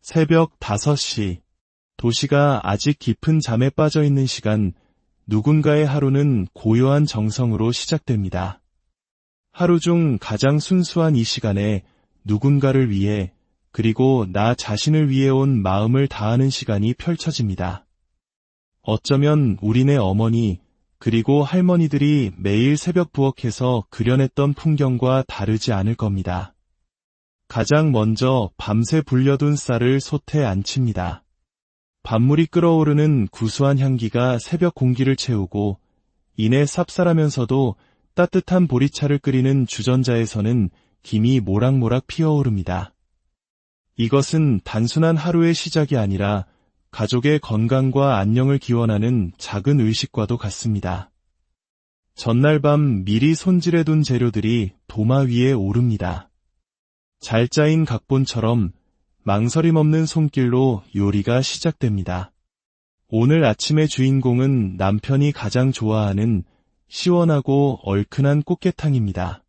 새벽 5시. 도시가 아직 깊은 잠에 빠져 있는 시간, 누군가의 하루는 고요한 정성으로 시작됩니다. 하루 중 가장 순수한 이 시간에 누군가를 위해, 그리고 나 자신을 위해 온 마음을 다하는 시간이 펼쳐집니다. 어쩌면 우리네 어머니, 그리고 할머니들이 매일 새벽 부엌에서 그려냈던 풍경과 다르지 않을 겁니다. 가장 먼저 밤새 불려둔 쌀을 솥에 안칩니다. 밥물이 끓어오르는 구수한 향기가 새벽 공기를 채우고, 이내 쌉쌀하면서도 따뜻한 보리차를 끓이는 주전자에서는 김이 모락모락 피어오릅니다. 이것은 단순한 하루의 시작이 아니라 가족의 건강과 안녕을 기원하는 작은 의식과도 같습니다. 전날 밤 미리 손질해둔 재료들이 도마 위에 오릅니다. 잘 짜인 각본처럼 망설임 없는 손길로 요리가 시작됩니다. 오늘 아침의 주인공은 남편이 가장 좋아하는 시원하고 얼큰한 꽃게탕입니다.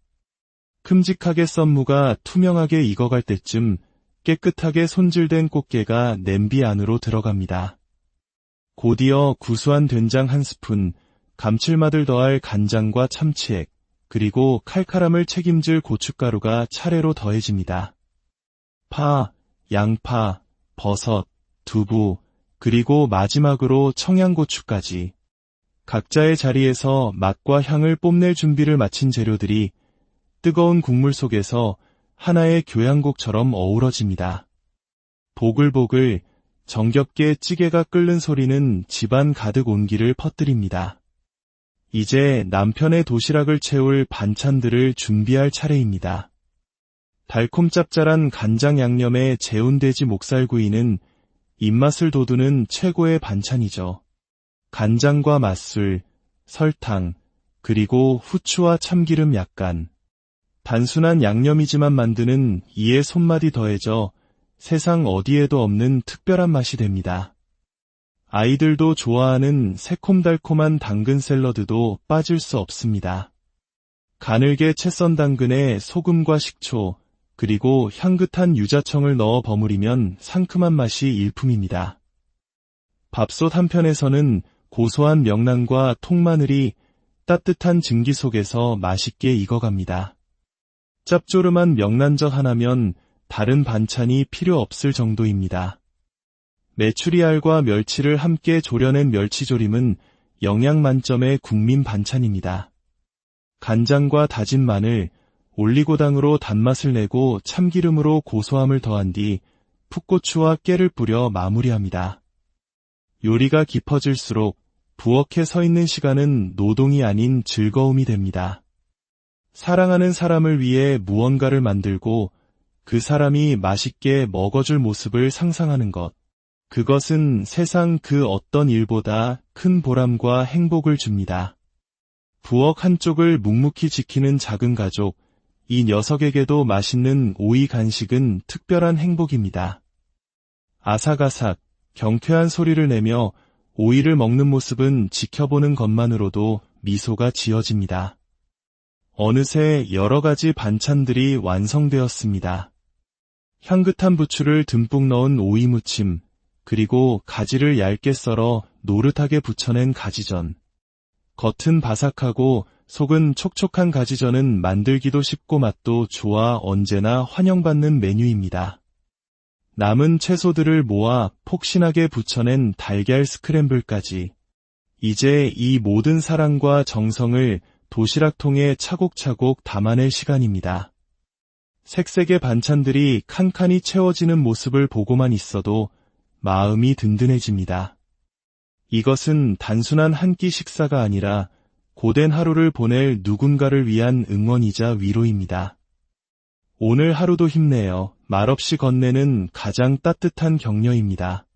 큼직하게 썬 무가 투명하게 익어갈 때쯤 깨끗하게 손질된 꽃게가 냄비 안으로 들어갑니다. 곧이어 구수한 된장 한 스푼, 감칠맛을 더할 간장과 참치액, 그리고 칼칼함을 책임질 고춧가루가 차례로 더해집니다. 파, 양파, 버섯, 두부, 그리고 마지막으로 청양고추까지. 각자의 자리에서 맛과 향을 뽐낼 준비를 마친 재료들이 뜨거운 국물 속에서 하나의 교향곡처럼 어우러집니다. 보글보글 정겹게 찌개가 끓는 소리는 집안 가득 온기를 퍼뜨립니다. 이제 남편의 도시락을 채울 반찬들을 준비할 차례입니다. 달콤 짭짤한 간장 양념에 재운 돼지 목살구이는 입맛을 돋우는 최고의 반찬이죠. 간장과 맛술, 설탕, 그리고 후추와 참기름 약간. 단순한 양념이지만 만드는 이의 손맛이 더해져 세상 어디에도 없는 특별한 맛이 됩니다. 아이들도 좋아하는 새콤달콤한 당근 샐러드도 빠질 수 없습니다. 가늘게 채 썬 당근에 소금과 식초, 그리고 향긋한 유자청을 넣어 버무리면 상큼한 맛이 일품입니다. 밥솥 한편에서는 고소한 명란과 통마늘이 따뜻한 증기 속에서 맛있게 익어갑니다. 짭조름한 명란젓 하나면 다른 반찬이 필요 없을 정도입니다. 메추리알과 멸치를 함께 졸여낸 멸치조림은 영양 만점의 국민 반찬입니다. 간장과 다진 마늘, 올리고당으로 단맛을 내고 참기름으로 고소함을 더한 뒤 풋고추와 깨를 뿌려 마무리합니다. 요리가 깊어질수록 부엌에 서 있는 시간은 노동이 아닌 즐거움이 됩니다. 사랑하는 사람을 위해 무언가를 만들고 그 사람이 맛있게 먹어줄 모습을 상상하는 것. 그것은 세상 그 어떤 일보다 큰 보람과 행복을 줍니다. 부엌 한쪽을 묵묵히 지키는 작은 가족, 이 녀석에게도 맛있는 오이 간식은 특별한 행복입니다. 아삭아삭, 경쾌한 소리를 내며 오이를 먹는 모습은 지켜보는 것만으로도 미소가 지어집니다. 어느새 여러 가지 반찬들이 완성되었습니다. 향긋한 부추를 듬뿍 넣은 오이 무침, 그리고 가지를 얇게 썰어 노릇하게 부쳐낸 가지전. 겉은 바삭하고 속은 촉촉한 가지전은 만들기도 쉽고 맛도 좋아 언제나 환영받는 메뉴입니다. 남은 채소들을 모아 폭신하게 부쳐낸 달걀 스크램블까지. 이제 이 모든 사랑과 정성을 도시락통에 차곡차곡 담아낼 시간입니다. 색색의 반찬들이 칸칸이 채워지는 모습을 보고만 있어도 마음이 든든해집니다. 이것은 단순한 한 끼 식사가 아니라 고된 하루를 보낼 누군가를 위한 응원이자 위로입니다. 오늘 하루도 힘내요. 말없이 건네는 가장 따뜻한 격려입니다.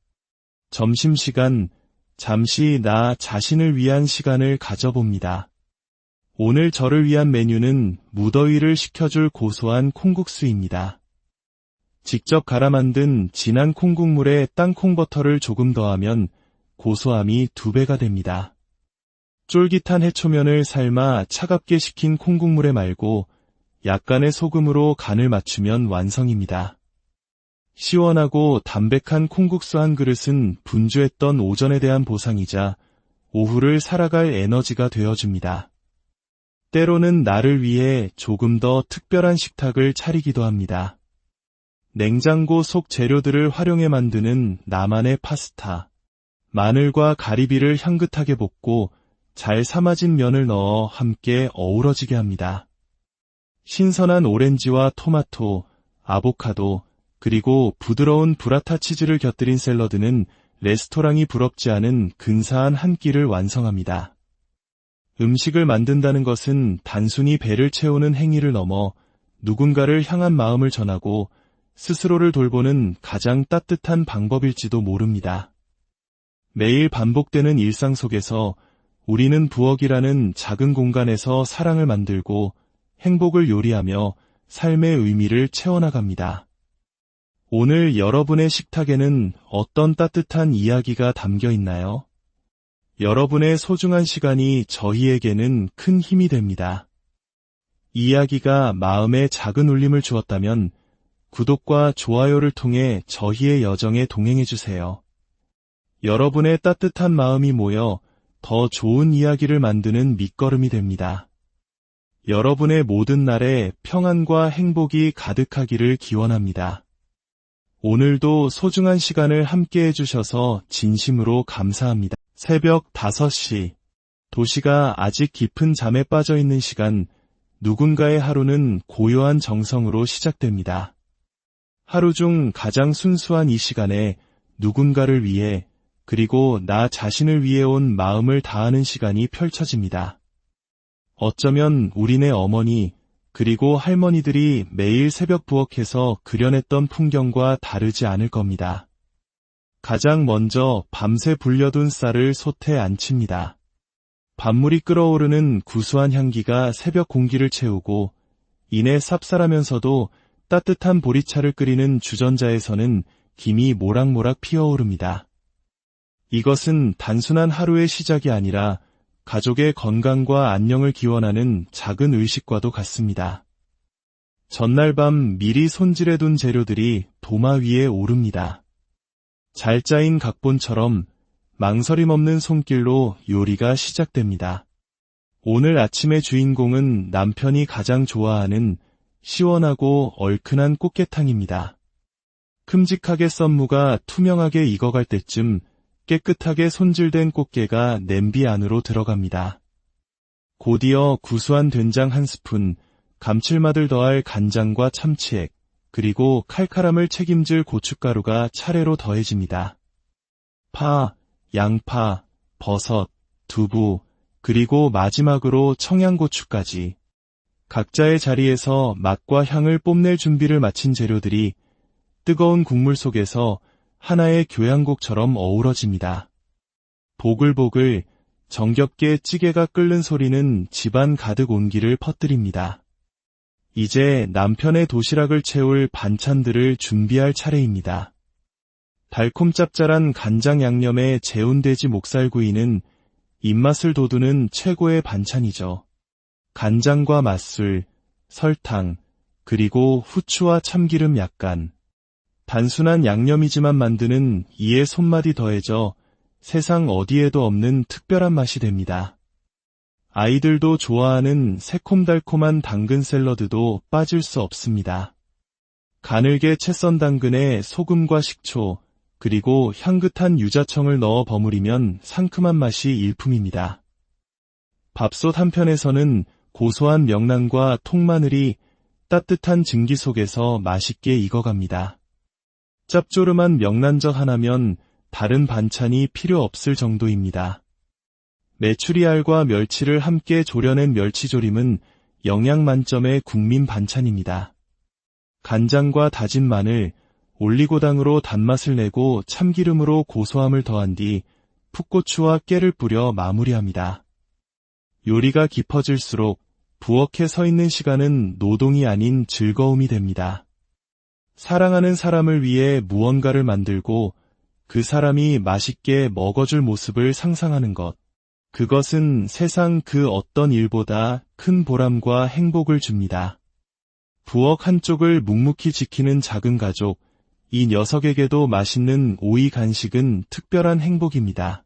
점심시간, 잠시 나 자신을 위한 시간을 가져봅니다. 오늘 저를 위한 메뉴는 무더위를 식혀줄 고소한 콩국수입니다. 직접 갈아 만든 진한 콩국물에 땅콩버터를 조금 더하면 고소함이 2배가 됩니다. 쫄깃한 해초면을 삶아 차갑게 식힌 콩국물에 말고 약간의 소금으로 간을 맞추면 완성입니다. 시원하고 담백한 콩국수 한 그릇은 분주했던 오전에 대한 보상이자 오후를 살아갈 에너지가 되어줍니다. 때로는 나를 위해 조금 더 특별한 식탁을 차리기도 합니다. 냉장고 속 재료들을 활용해 만드는 나만의 파스타. 마늘과 가리비를 향긋하게 볶고 잘 삶아진 면을 넣어 함께 어우러지게 합니다. 신선한 오렌지와 토마토, 아보카도, 그리고 부드러운 브라타 치즈를 곁들인 샐러드는 레스토랑이 부럽지 않은 근사한 한 끼를 완성합니다. 음식을 만든다는 것은 단순히 배를 채우는 행위를 넘어 누군가를 향한 마음을 전하고 스스로를 돌보는 가장 따뜻한 방법일지도 모릅니다. 매일 반복되는 일상 속에서 우리는 부엌이라는 작은 공간에서 사랑을 만들고 행복을 요리하며 삶의 의미를 채워나갑니다. 오늘 여러분의 식탁에는 어떤 따뜻한 이야기가 담겨 있나요? 여러분의 소중한 시간이 저희에게는 큰 힘이 됩니다. 이야기가 마음에 작은 울림을 주었다면 구독과 좋아요를 통해 저희의 여정에 동행해주세요. 여러분의 따뜻한 마음이 모여 더 좋은 이야기를 만드는 밑거름이 됩니다. 여러분의 모든 날에 평안과 행복이 가득하기를 기원합니다. 오늘도 소중한 시간을 함께 해주셔서 진심으로 감사합니다. 새벽 5시. 도시가 아직 깊은 잠에 빠져 있는 시간, 누군가의 하루는 고요한 정성으로 시작됩니다. 하루 중 가장 순수한 이 시간에 누군가를 위해, 그리고 나 자신을 위해 온 마음을 다하는 시간이 펼쳐집니다. 어쩌면 우리네 어머니, 그리고 할머니들이 매일 새벽 부엌에서 그려냈던 풍경과 다르지 않을 겁니다. 가장 먼저 밤새 불려둔 쌀을 솥에 안칩니다. 밥물이 끓어오르는 구수한 향기가 새벽 공기를 채우고 이내 쌉쌀하면서도 따뜻한 보리차를 끓이는 주전자에서는 김이 모락모락 피어오릅니다. 이것은 단순한 하루의 시작이 아니라 가족의 건강과 안녕을 기원하는 작은 의식과도 같습니다. 전날 밤 미리 손질해둔 재료들이 도마 위에 오릅니다. 잘 짜인 각본처럼 망설임 없는 손길로 요리가 시작됩니다. 오늘 아침의 주인공은 남편이 가장 좋아하는 시원하고 얼큰한 꽃게탕입니다. 큼직하게 썬 무가 투명하게 익어갈 때쯤 깨끗하게 손질된 꽃게가 냄비 안으로 들어갑니다. 곧이어 구수한 된장 한 스푼, 감칠맛을 더할 간장과 참치액, 그리고 칼칼함을 책임질 고춧가루가 차례로 더해집니다. 파, 양파, 버섯, 두부, 그리고 마지막으로 청양고추까지 각자의 자리에서 맛과 향을 뽐낼 준비를 마친 재료들이 뜨거운 국물 속에서 하나의 교향곡처럼 어우러집니다. 보글보글 정겹게 찌개가 끓는 소리는 집안 가득 온기를 퍼뜨립니다. 이제 남편의 도시락을 채울 반찬들을 준비할 차례입니다. 달콤 짭짤한 간장 양념에 재운 돼지 목살구이는 입맛을 돋우는 최고의 반찬이죠. 간장과 맛술, 설탕, 그리고 후추와 참기름 약간. 단순한 양념이지만 만드는 이의 손맛이 더해져 세상 어디에도 없는 특별한 맛이 됩니다. 아이들도 좋아하는 새콤달콤한 당근 샐러드도 빠질 수 없습니다. 가늘게 채 썬 당근에 소금과 식초, 그리고 향긋한 유자청을 넣어 버무리면 상큼한 맛이 일품입니다. 밥솥 한편에서는 고소한 명란과 통마늘이 따뜻한 증기 속에서 맛있게 익어갑니다. 짭조름한 명란젓 하나면 다른 반찬이 필요 없을 정도입니다. 메추리알과 멸치를 함께 졸여낸 멸치조림은 영양 만점의 국민 반찬입니다. 간장과 다진 마늘, 올리고당으로 단맛을 내고 참기름으로 고소함을 더한 뒤 풋고추와 깨를 뿌려 마무리합니다. 요리가 깊어질수록 부엌에 서 있는 시간은 노동이 아닌 즐거움이 됩니다. 사랑하는 사람을 위해 무언가를 만들고 그 사람이 맛있게 먹어줄 모습을 상상하는 것. 그것은 세상 그 어떤 일보다 큰 보람과 행복을 줍니다. 부엌 한쪽을 묵묵히 지키는 작은 가족, 이 녀석에게도 맛있는 오이 간식은 특별한 행복입니다.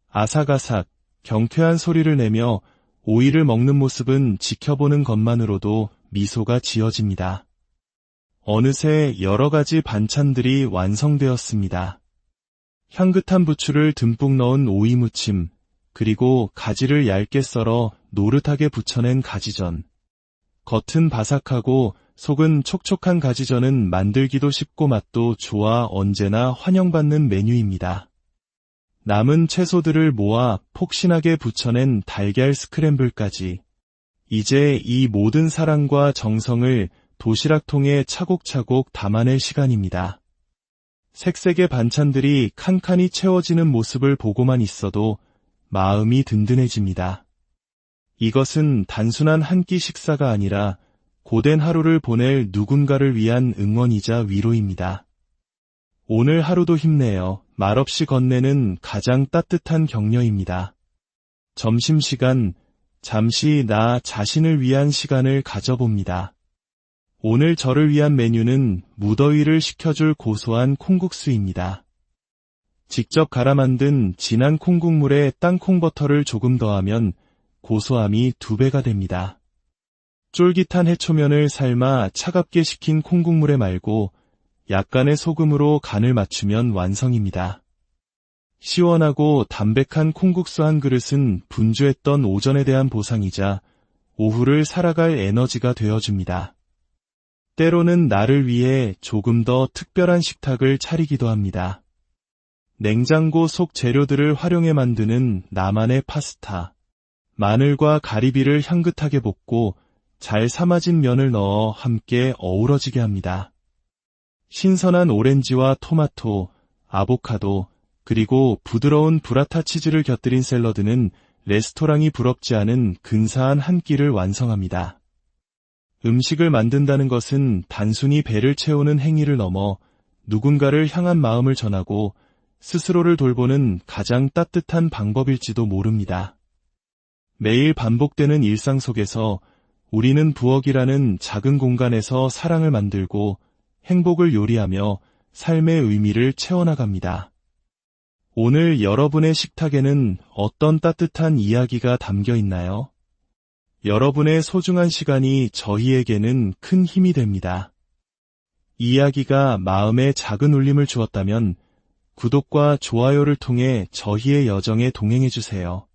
아삭아삭, 경쾌한 소리를 내며 오이를 먹는 모습은 지켜보는 것만으로도 미소가 지어집니다. 어느새 여러 가지 반찬들이 완성되었습니다. 향긋한 부추를 듬뿍 넣은 오이 무침, 그리고 가지를 얇게 썰어 노릇하게 부쳐낸 가지전. 겉은 바삭하고 속은 촉촉한 가지전은 만들기도 쉽고 맛도 좋아 언제나 환영받는 메뉴입니다. 남은 채소들을 모아 폭신하게 부쳐낸 달걀 스크램블까지. 이제 이 모든 사랑과 정성을 도시락통에 차곡차곡 담아낼 시간입니다. 색색의 반찬들이 칸칸이 채워지는 모습을 보고만 있어도 마음이 든든해집니다. 이것은 단순한 한 끼 식사가 아니라 고된 하루를 보낼 누군가를 위한 응원이자 위로입니다. 오늘 하루도 힘내요. 말없이 건네는 가장 따뜻한 격려입니다. 점심시간, 잠시 나 자신을 위한 시간을 가져봅니다. 오늘 저를 위한 메뉴는 무더위를 식혀줄 고소한 콩국수입니다. 직접 갈아 만든 진한 콩국물에 땅콩버터를 조금 더하면 고소함이 2배가 됩니다. 쫄깃한 해초면을 삶아 차갑게 식힌 콩국물에 말고 약간의 소금으로 간을 맞추면 완성입니다. 시원하고 담백한 콩국수 한 그릇은 분주했던 오전에 대한 보상이자 오후를 살아갈 에너지가 되어줍니다. 때로는 나를 위해 조금 더 특별한 식탁을 차리기도 합니다. 냉장고 속 재료들을 활용해 만드는 나만의 파스타. 마늘과 가리비를 향긋하게 볶고 잘 삶아진 면을 넣어 함께 어우러지게 합니다. 신선한 오렌지와 토마토, 아보카도, 그리고 부드러운 브라타 치즈를 곁들인 샐러드는 레스토랑이 부럽지 않은 근사한 한 끼를 완성합니다. 음식을 만든다는 것은 단순히 배를 채우는 행위를 넘어 누군가를 향한 마음을 전하고 스스로를 돌보는 가장 따뜻한 방법일지도 모릅니다. 매일 반복되는 일상 속에서 우리는 부엌이라는 작은 공간에서 사랑을 만들고 행복을 요리하며 삶의 의미를 채워나갑니다. 오늘 여러분의 식탁에는 어떤 따뜻한 이야기가 담겨 있나요? 여러분의 소중한 시간이 저희에게는 큰 힘이 됩니다. 이야기가 마음에 작은 울림을 주었다면 구독과 좋아요를 통해 저희의 여정에 동행해주세요.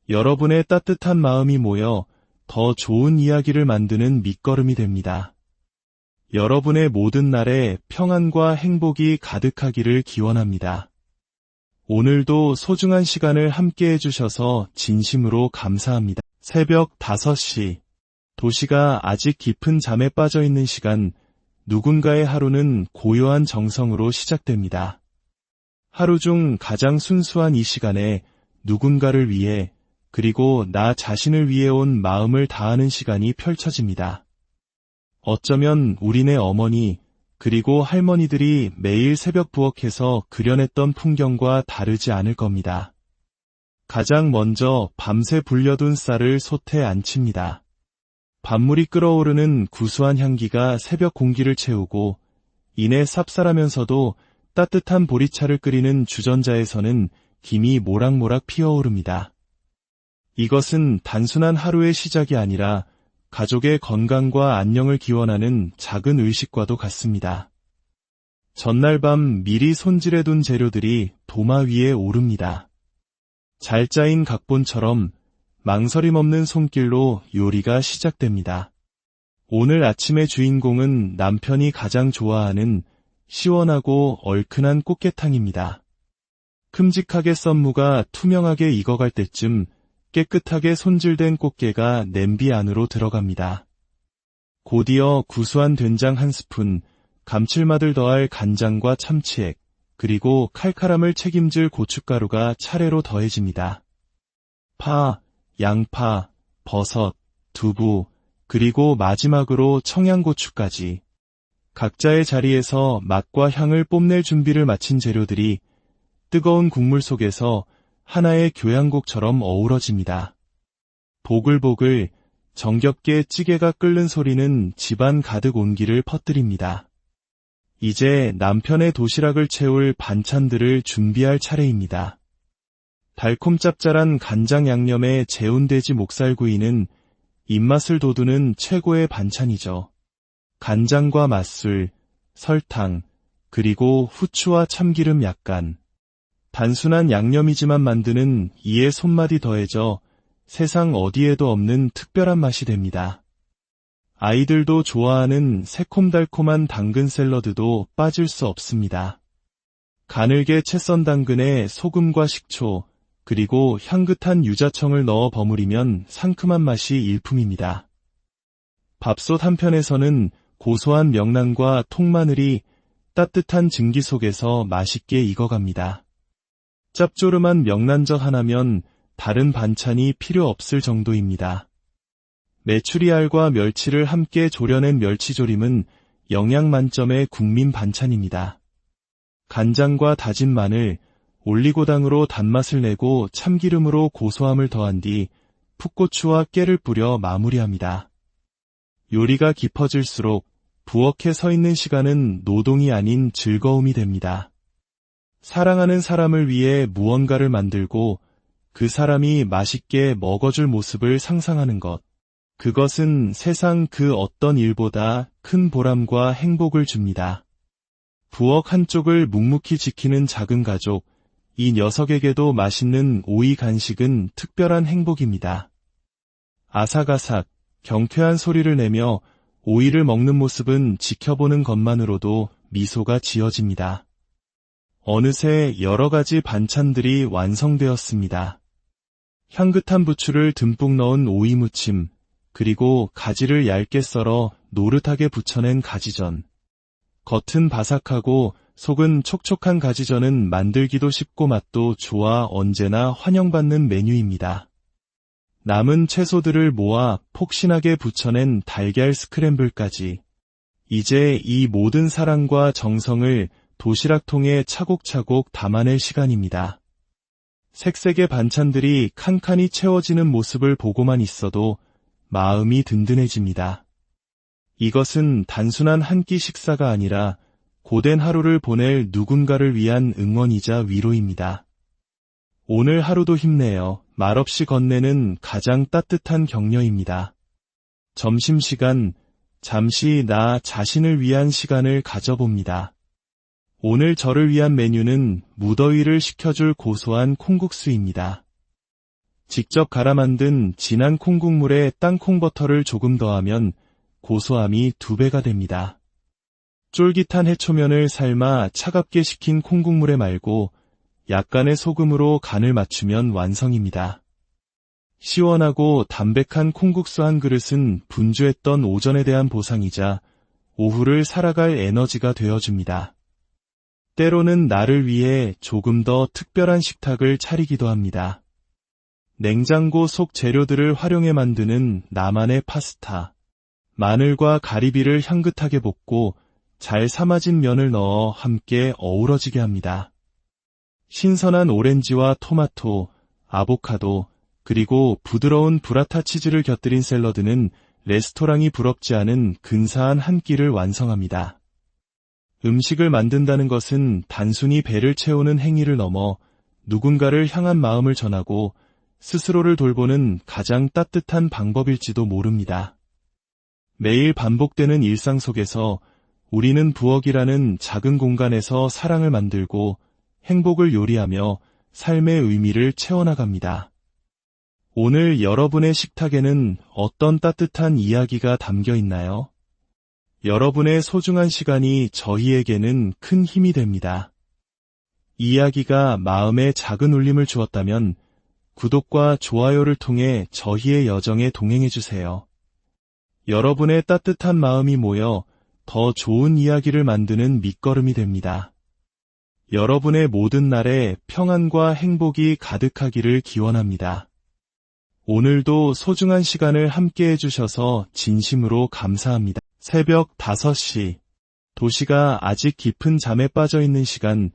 여러분의 따뜻한 마음이 모여 더 좋은 이야기를 만드는 밑거름이 됩니다. 여러분의 모든 날에 평안과 행복이 가득하기를 기원합니다. 오늘도 소중한 시간을 함께 해주셔서 진심으로 감사합니다. 새벽 5시. 도시가 아직 깊은 잠에 빠져 있는 시간, 누군가의 하루는 고요한 정성으로 시작됩니다. 하루 중 가장 순수한 이 시간에 누군가를 위해, 그리고 나 자신을 위해 온 마음을 다하는 시간이 펼쳐집니다. 어쩌면 우리네 어머니, 그리고 할머니들이 매일 새벽 부엌에서 그려냈던 풍경과 다르지 않을 겁니다. 가장 먼저 밤새 불려둔 쌀을 솥에 안칩니다. 밥물이 끓어오르는 구수한 향기가 새벽 공기를 채우고 이내 쌉쌀하면서도 따뜻한 보리차를 끓이는 주전자에서는 김이 모락모락 피어오릅니다. 이것은 단순한 하루의 시작이 아니라 가족의 건강과 안녕을 기원하는 작은 의식과도 같습니다. 전날 밤 미리 손질해둔 재료들이 도마 위에 오릅니다. 잘 짜인 각본처럼 망설임 없는 손길로 요리가 시작됩니다. 오늘 아침의 주인공은 남편이 가장 좋아하는 시원하고 얼큰한 꽃게탕입니다. 큼직하게 썬 무가 투명하게 익어갈 때쯤 깨끗하게 손질된 꽃게가 냄비 안으로 들어갑니다. 곧이어 구수한 된장 한 스푼, 감칠맛을 더할 간장과 참치액, 그리고 칼칼함을 책임질 고춧가루가 차례로 더해집니다. 파, 양파, 버섯, 두부, 그리고 마지막으로 청양고추까지. 각자의 자리에서 맛과 향을 뽐낼 준비를 마친 재료들이 뜨거운 국물 속에서 하나의 교향곡처럼 어우러집니다. 보글보글 정겹게 찌개가 끓는 소리는 집안 가득 온기를 퍼뜨립니다. 이제 남편의 도시락을 채울 반찬들을 준비할 차례입니다. 달콤 짭짤한 간장 양념에 재운돼지 목살구이는 입맛을 돋우는 최고의 반찬이죠. 간장과 맛술, 설탕, 그리고 후추와 참기름 약간. 단순한 양념이지만 만드는 이의 손맛이 더해져 세상 어디에도 없는 특별한 맛이 됩니다. 아이들도 좋아하는 새콤달콤한 당근 샐러드도 빠질 수 없습니다. 가늘게 채 썬 당근에 소금과 식초, 그리고 향긋한 유자청을 넣어 버무리면 상큼한 맛이 일품입니다. 밥솥 한편에서는 고소한 명란과 통마늘이 따뜻한 증기 속에서 맛있게 익어갑니다. 짭조름한 명란젓 하나면 다른 반찬이 필요 없을 정도입니다. 메추리알과 멸치를 함께 졸여낸 멸치조림은 영양 만점의 국민 반찬입니다. 간장과 다진 마늘, 올리고당으로 단맛을 내고 참기름으로 고소함을 더한 뒤 풋고추와 깨를 뿌려 마무리합니다. 요리가 깊어질수록 부엌에 서 있는 시간은 노동이 아닌 즐거움이 됩니다. 사랑하는 사람을 위해 무언가를 만들고 그 사람이 맛있게 먹어줄 모습을 상상하는 것. 그것은 세상 그 어떤 일보다 큰 보람과 행복을 줍니다. 부엌 한쪽을 묵묵히 지키는 작은 가족, 이 녀석에게도 맛있는 오이 간식은 특별한 행복입니다. 아삭아삭, 경쾌한 소리를 내며 오이를 먹는 모습은 지켜보는 것만으로도 미소가 지어집니다. 어느새 여러 가지 반찬들이 완성되었습니다. 향긋한 부추를 듬뿍 넣은 오이 무침, 그리고 가지를 얇게 썰어 노릇하게 부쳐낸 가지전. 겉은 바삭하고 속은 촉촉한 가지전은 만들기도 쉽고 맛도 좋아 언제나 환영받는 메뉴입니다. 남은 채소들을 모아 폭신하게 부쳐낸 달걀 스크램블까지. 이제 이 모든 사랑과 정성을 도시락통에 차곡차곡 담아낼 시간입니다. 색색의 반찬들이 칸칸이 채워지는 모습을 보고만 있어도 마음이 든든해집니다. 이것은 단순한 한 끼 식사가 아니라 고된 하루를 보낼 누군가를 위한 응원이자 위로입니다. 오늘 하루도 힘내요. 말없이 건네는 가장 따뜻한 격려입니다. 점심시간, 잠시 나 자신을 위한 시간을 가져봅니다. 오늘 저를 위한 메뉴는 무더위를 식혀줄 고소한 콩국수입니다. 직접 갈아 만든 진한 콩국물에 땅콩버터를 조금 더하면 고소함이 2배가 됩니다. 쫄깃한 해초면을 삶아 차갑게 식힌 콩국물에 말고 약간의 소금으로 간을 맞추면 완성입니다. 시원하고 담백한 콩국수 한 그릇은 분주했던 오전에 대한 보상이자 오후를 살아갈 에너지가 되어줍니다. 때로는 나를 위해 조금 더 특별한 식탁을 차리기도 합니다. 냉장고 속 재료들을 활용해 만드는 나만의 파스타. 마늘과 가리비를 향긋하게 볶고 잘 삶아진 면을 넣어 함께 어우러지게 합니다. 신선한 오렌지와 토마토, 아보카도, 그리고 부드러운 브라타 치즈를 곁들인 샐러드는 레스토랑이 부럽지 않은 근사한 한 끼를 완성합니다. 음식을 만든다는 것은 단순히 배를 채우는 행위를 넘어 누군가를 향한 마음을 전하고 스스로를 돌보는 가장 따뜻한 방법일지도 모릅니다. 매일 반복되는 일상 속에서 우리는 부엌이라는 작은 공간에서 사랑을 만들고 행복을 요리하며 삶의 의미를 채워나갑니다. 오늘 여러분의 식탁에는 어떤 따뜻한 이야기가 담겨 있나요? 여러분의 소중한 시간이 저희에게는 큰 힘이 됩니다. 이야기가 마음에 작은 울림을 주었다면 구독과 좋아요를 통해 저희의 여정에 동행해주세요. 여러분의 따뜻한 마음이 모여 더 좋은 이야기를 만드는 밑거름이 됩니다. 여러분의 모든 날에 평안과 행복이 가득하기를 기원합니다. 오늘도 소중한 시간을 함께 해주셔서 진심으로 감사합니다. 새벽 5시. 도시가 아직 깊은 잠에 빠져 있는 시간,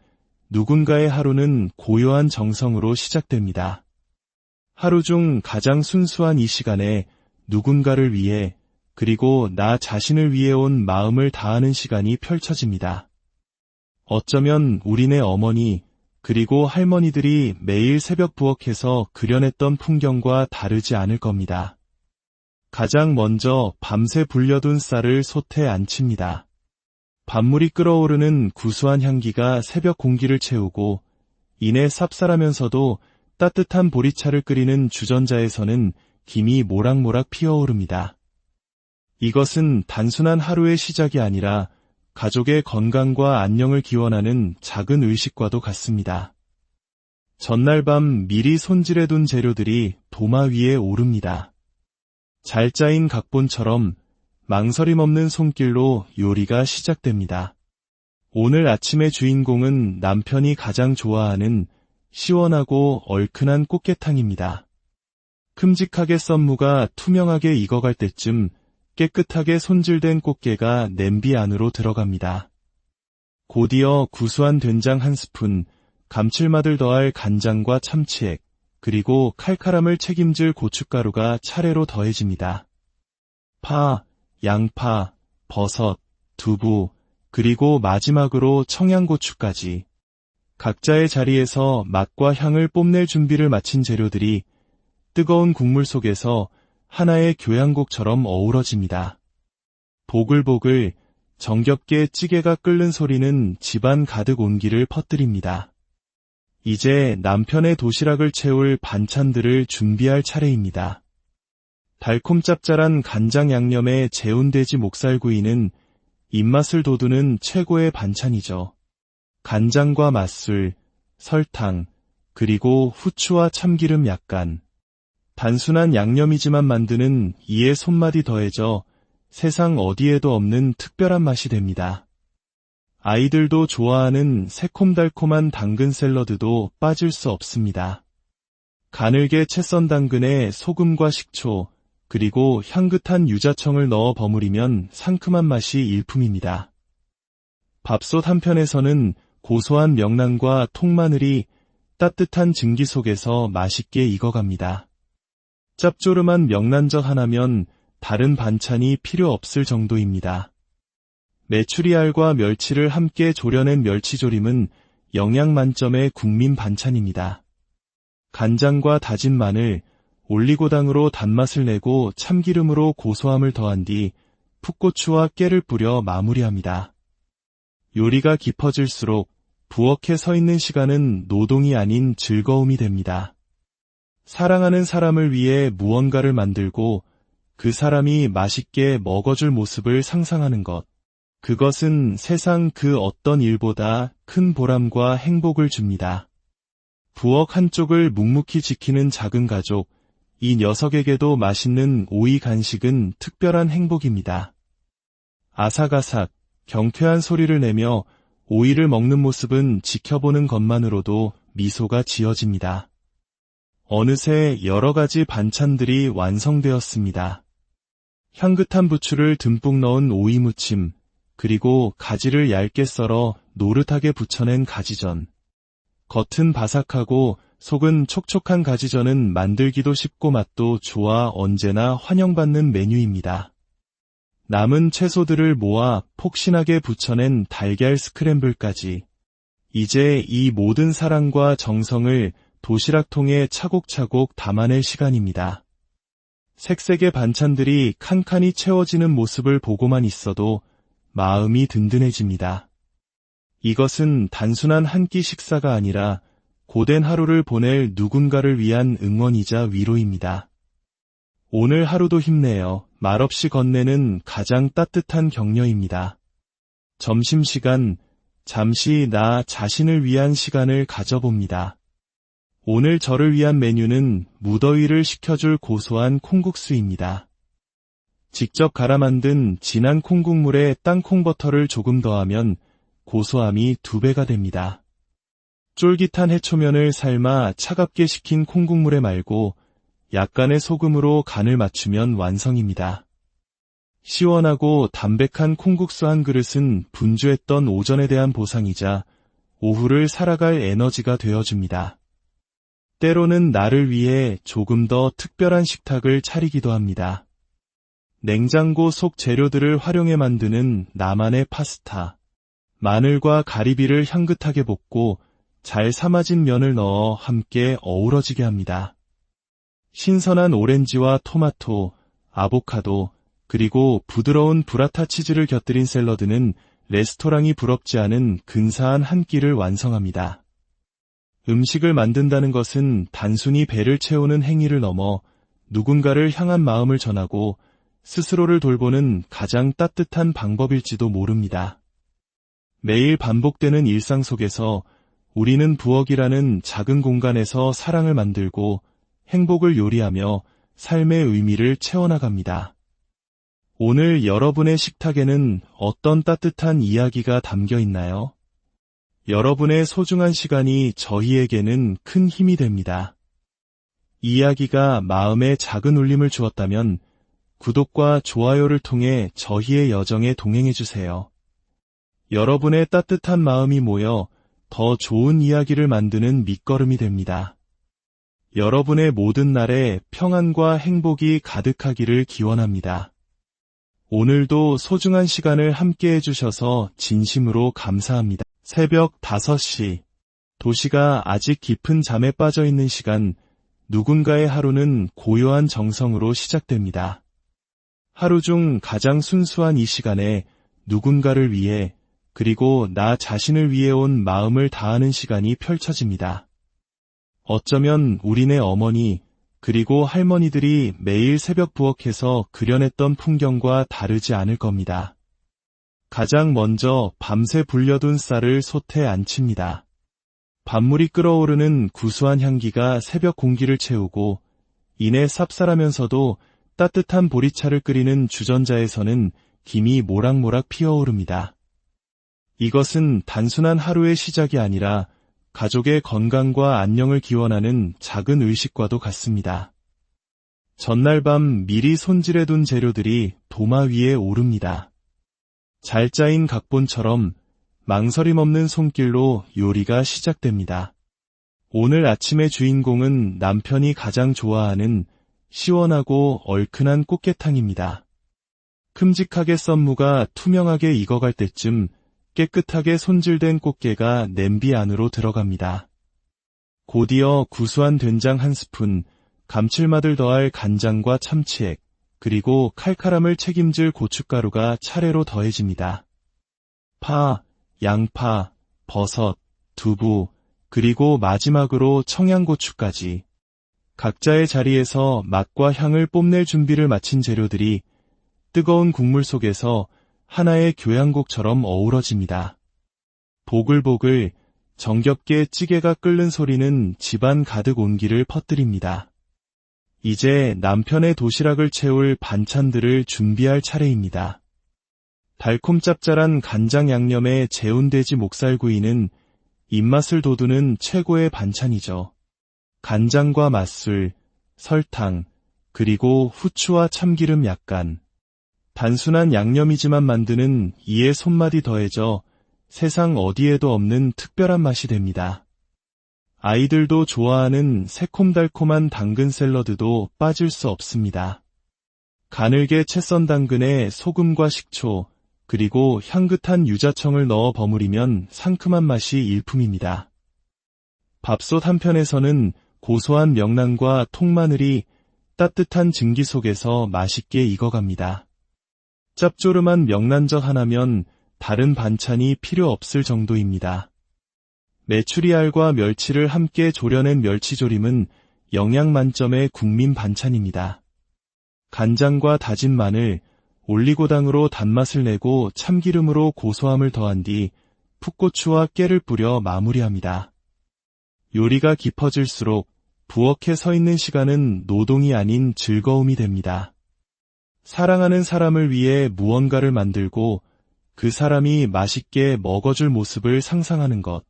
누군가의 하루는 고요한 정성으로 시작됩니다. 하루 중 가장 순수한 이 시간에 누군가를 위해, 그리고 나 자신을 위해 온 마음을 다하는 시간이 펼쳐집니다. 어쩌면 우리네 어머니 그리고 할머니들이 매일 새벽 부엌에서 그려냈던 풍경과 다르지 않을 겁니다. 가장 먼저 밤새 불려둔 쌀을 솥에 안칩니다. 밥물이 끓어오르는 구수한 향기가 새벽 공기를 채우고 이내 쌉쌀하면서도 따뜻한 보리차를 끓이는 주전자에서는 김이 모락모락 피어오릅니다. 이것은 단순한 하루의 시작이 아니라 가족의 건강과 안녕을 기원하는 작은 의식과도 같습니다. 전날 밤 미리 손질해둔 재료들이 도마 위에 오릅니다. 잘 짜인 각본처럼 망설임 없는 손길로 요리가 시작됩니다. 오늘 아침의 주인공은 남편이 가장 좋아하는 시원하고 얼큰한 꽃게탕입니다. 큼직하게 썬 무가 투명하게 익어갈 때쯤 깨끗하게 손질된 꽃게가 냄비 안으로 들어갑니다. 곧이어 구수한 된장 한 스푼, 감칠맛을 더할 간장과 참치액, 그리고 칼칼함을 책임질 고춧가루가 차례로 더해집니다. 파, 양파, 버섯, 두부, 그리고 마지막으로 청양고추까지 각자의 자리에서 맛과 향을 뽐낼 준비를 마친 재료들이 뜨거운 국물 속에서 하나의 교향곡처럼 어우러집니다. 보글보글 정겹게 찌개가 끓는 소리는 집안 가득 온기를 퍼뜨립니다. 이제 남편의 도시락을 채울 반찬들을 준비할 차례입니다. 달콤 짭짤한 간장 양념에 재운 돼지 목살구이는 입맛을 돋우는 최고의 반찬이죠. 간장과 맛술, 설탕, 그리고 후추와 참기름 약간. 단순한 양념이지만 만드는 이의 손맛이 더해져 세상 어디에도 없는 특별한 맛이 됩니다. 아이들도 좋아하는 새콤달콤한 당근 샐러드도 빠질 수 없습니다. 가늘게 채 썬 당근에 소금과 식초, 그리고 향긋한 유자청을 넣어 버무리면 상큼한 맛이 일품입니다. 밥솥 한편에서는 고소한 명란과 통마늘이 따뜻한 증기 속에서 맛있게 익어갑니다. 짭조름한 명란젓 하나면 다른 반찬이 필요 없을 정도입니다. 메추리알과 멸치를 함께 졸여낸 멸치조림은 영양 만점의 국민 반찬입니다. 간장과 다진 마늘, 올리고당으로 단맛을 내고 참기름으로 고소함을 더한 뒤 풋고추와 깨를 뿌려 마무리합니다. 요리가 깊어질수록 부엌에 서 있는 시간은 노동이 아닌 즐거움이 됩니다. 사랑하는 사람을 위해 무언가를 만들고 그 사람이 맛있게 먹어줄 모습을 상상하는 것. 그것은 세상 그 어떤 일보다 큰 보람과 행복을 줍니다. 부엌 한쪽을 묵묵히 지키는 작은 가족, 이 녀석에게도 맛있는 오이 간식은 특별한 행복입니다. 아삭아삭, 경쾌한 소리를 내며 오이를 먹는 모습은 지켜보는 것만으로도 미소가 지어집니다. 어느새 여러 가지 반찬들이 완성되었습니다. 향긋한 부추를 듬뿍 넣은 오이 무침, 그리고 가지를 얇게 썰어 노릇하게 부쳐낸 가지전. 겉은 바삭하고 속은 촉촉한 가지전은 만들기도 쉽고 맛도 좋아 언제나 환영받는 메뉴입니다. 남은 채소들을 모아 폭신하게 부쳐낸 달걀 스크램블까지. 이제 이 모든 사랑과 정성을 도시락통에 차곡차곡 담아낼 시간입니다. 색색의 반찬들이 칸칸이 채워지는 모습을 보고만 있어도 마음이 든든해집니다. 이것은 단순한 한 끼 식사가 아니라 고된 하루를 보낼 누군가를 위한 응원이자 위로입니다. 오늘 하루도 힘내요. 말없이 건네는 가장 따뜻한 격려입니다. 점심시간, 잠시 나 자신을 위한 시간을 가져봅니다. 오늘 저를 위한 메뉴는 무더위를 식혀줄 고소한 콩국수입니다. 직접 갈아 만든 진한 콩국물에 땅콩버터를 조금 더하면 고소함이 2배가 됩니다. 쫄깃한 해초면을 삶아 차갑게 식힌 콩국물에 말고 약간의 소금으로 간을 맞추면 완성입니다. 시원하고 담백한 콩국수 한 그릇은 분주했던 오전에 대한 보상이자 오후를 살아갈 에너지가 되어줍니다. 때로는 나를 위해 조금 더 특별한 식탁을 차리기도 합니다. 냉장고 속 재료들을 활용해 만드는 나만의 파스타. 마늘과 가리비를 향긋하게 볶고 잘 삶아진 면을 넣어 함께 어우러지게 합니다. 신선한 오렌지와 토마토, 아보카도, 그리고 부드러운 브라타 치즈를 곁들인 샐러드는 레스토랑이 부럽지 않은 근사한 한 끼를 완성합니다. 음식을 만든다는 것은 단순히 배를 채우는 행위를 넘어 누군가를 향한 마음을 전하고 스스로를 돌보는 가장 따뜻한 방법일지도 모릅니다. 매일 반복되는 일상 속에서 우리는 부엌이라는 작은 공간에서 사랑을 만들고 행복을 요리하며 삶의 의미를 채워나갑니다. 오늘 여러분의 식탁에는 어떤 따뜻한 이야기가 담겨 있나요? 여러분의 소중한 시간이 저희에게는 큰 힘이 됩니다. 이야기가 마음에 작은 울림을 주었다면 구독과 좋아요를 통해 저희의 여정에 동행해주세요. 여러분의 따뜻한 마음이 모여 더 좋은 이야기를 만드는 밑거름이 됩니다. 여러분의 모든 날에 평안과 행복이 가득하기를 기원합니다. 오늘도 소중한 시간을 함께 해주셔서 진심으로 감사합니다. 새벽 5시. 도시가 아직 깊은 잠에 빠져 있는 시간, 누군가의 하루는 고요한 정성으로 시작됩니다. 하루 중 가장 순수한 이 시간에 누군가를 위해 그리고 나 자신을 위해 온 마음을 다하는 시간이 펼쳐집니다. 어쩌면 우리네 어머니 그리고 할머니들이 매일 새벽 부엌에서 그려냈던 풍경과 다르지 않을 겁니다. 가장 먼저 밤새 불려둔 쌀을 솥에 안칩니다. 밥물이 끓어오르는 구수한 향기가 새벽 공기를 채우고 이내 쌉쌀하면서도 따뜻한 보리차를 끓이는 주전자에서는 김이 모락모락 피어오릅니다. 이것은 단순한 하루의 시작이 아니라 가족의 건강과 안녕을 기원하는 작은 의식과도 같습니다. 전날 밤 미리 손질해둔 재료들이 도마 위에 오릅니다. 잘 짜인 각본처럼 망설임 없는 손길로 요리가 시작됩니다. 오늘 아침의 주인공은 남편이 가장 좋아하는 시원하고 얼큰한 꽃게탕입니다. 큼직하게 썬 무가 투명하게 익어갈 때쯤 깨끗하게 손질된 꽃게가 냄비 안으로 들어갑니다. 곧이어 구수한 된장 한 스푼, 감칠맛을 더할 간장과 참치액, 그리고 칼칼함을 책임질 고춧가루가 차례로 더해집니다. 파, 양파, 버섯, 두부, 그리고 마지막으로 청양고추까지. 각자의 자리에서 맛과 향을 뽐낼 준비를 마친 재료들이 뜨거운 국물 속에서 하나의 교향곡처럼 어우러집니다. 보글보글 정겹게 찌개가 끓는 소리는 집안 가득 온기를 퍼뜨립니다. 이제 남편의 도시락을 채울 반찬들을 준비할 차례입니다. 달콤 짭짤한 간장 양념의 재운돼지 목살구이는 입맛을 돋우는 최고의 반찬이죠. 간장과 맛술, 설탕, 그리고 후추와 참기름 약간. 단순한 양념이지만 만드는 이의 손맛이 더해져 세상 어디에도 없는 특별한 맛이 됩니다. 아이들도 좋아하는 새콤달콤한 당근 샐러드도 빠질 수 없습니다. 가늘게 채 썬 당근에 소금과 식초, 그리고 향긋한 유자청을 넣어 버무리면 상큼한 맛이 일품입니다. 밥솥 한편에서는 고소한 명란과 통마늘이 따뜻한 증기 속에서 맛있게 익어갑니다. 짭조름한 명란젓 하나면 다른 반찬이 필요 없을 정도입니다. 메추리알과 멸치를 함께 졸여낸 멸치조림은 영양 만점의 국민 반찬입니다. 간장과 다진 마늘, 올리고당으로 단맛을 내고 참기름으로 고소함을 더한 뒤 풋고추와 깨를 뿌려 마무리합니다. 요리가 깊어질수록 부엌에 서 있는 시간은 노동이 아닌 즐거움이 됩니다. 사랑하는 사람을 위해 무언가를 만들고 그 사람이 맛있게 먹어줄 모습을 상상하는 것.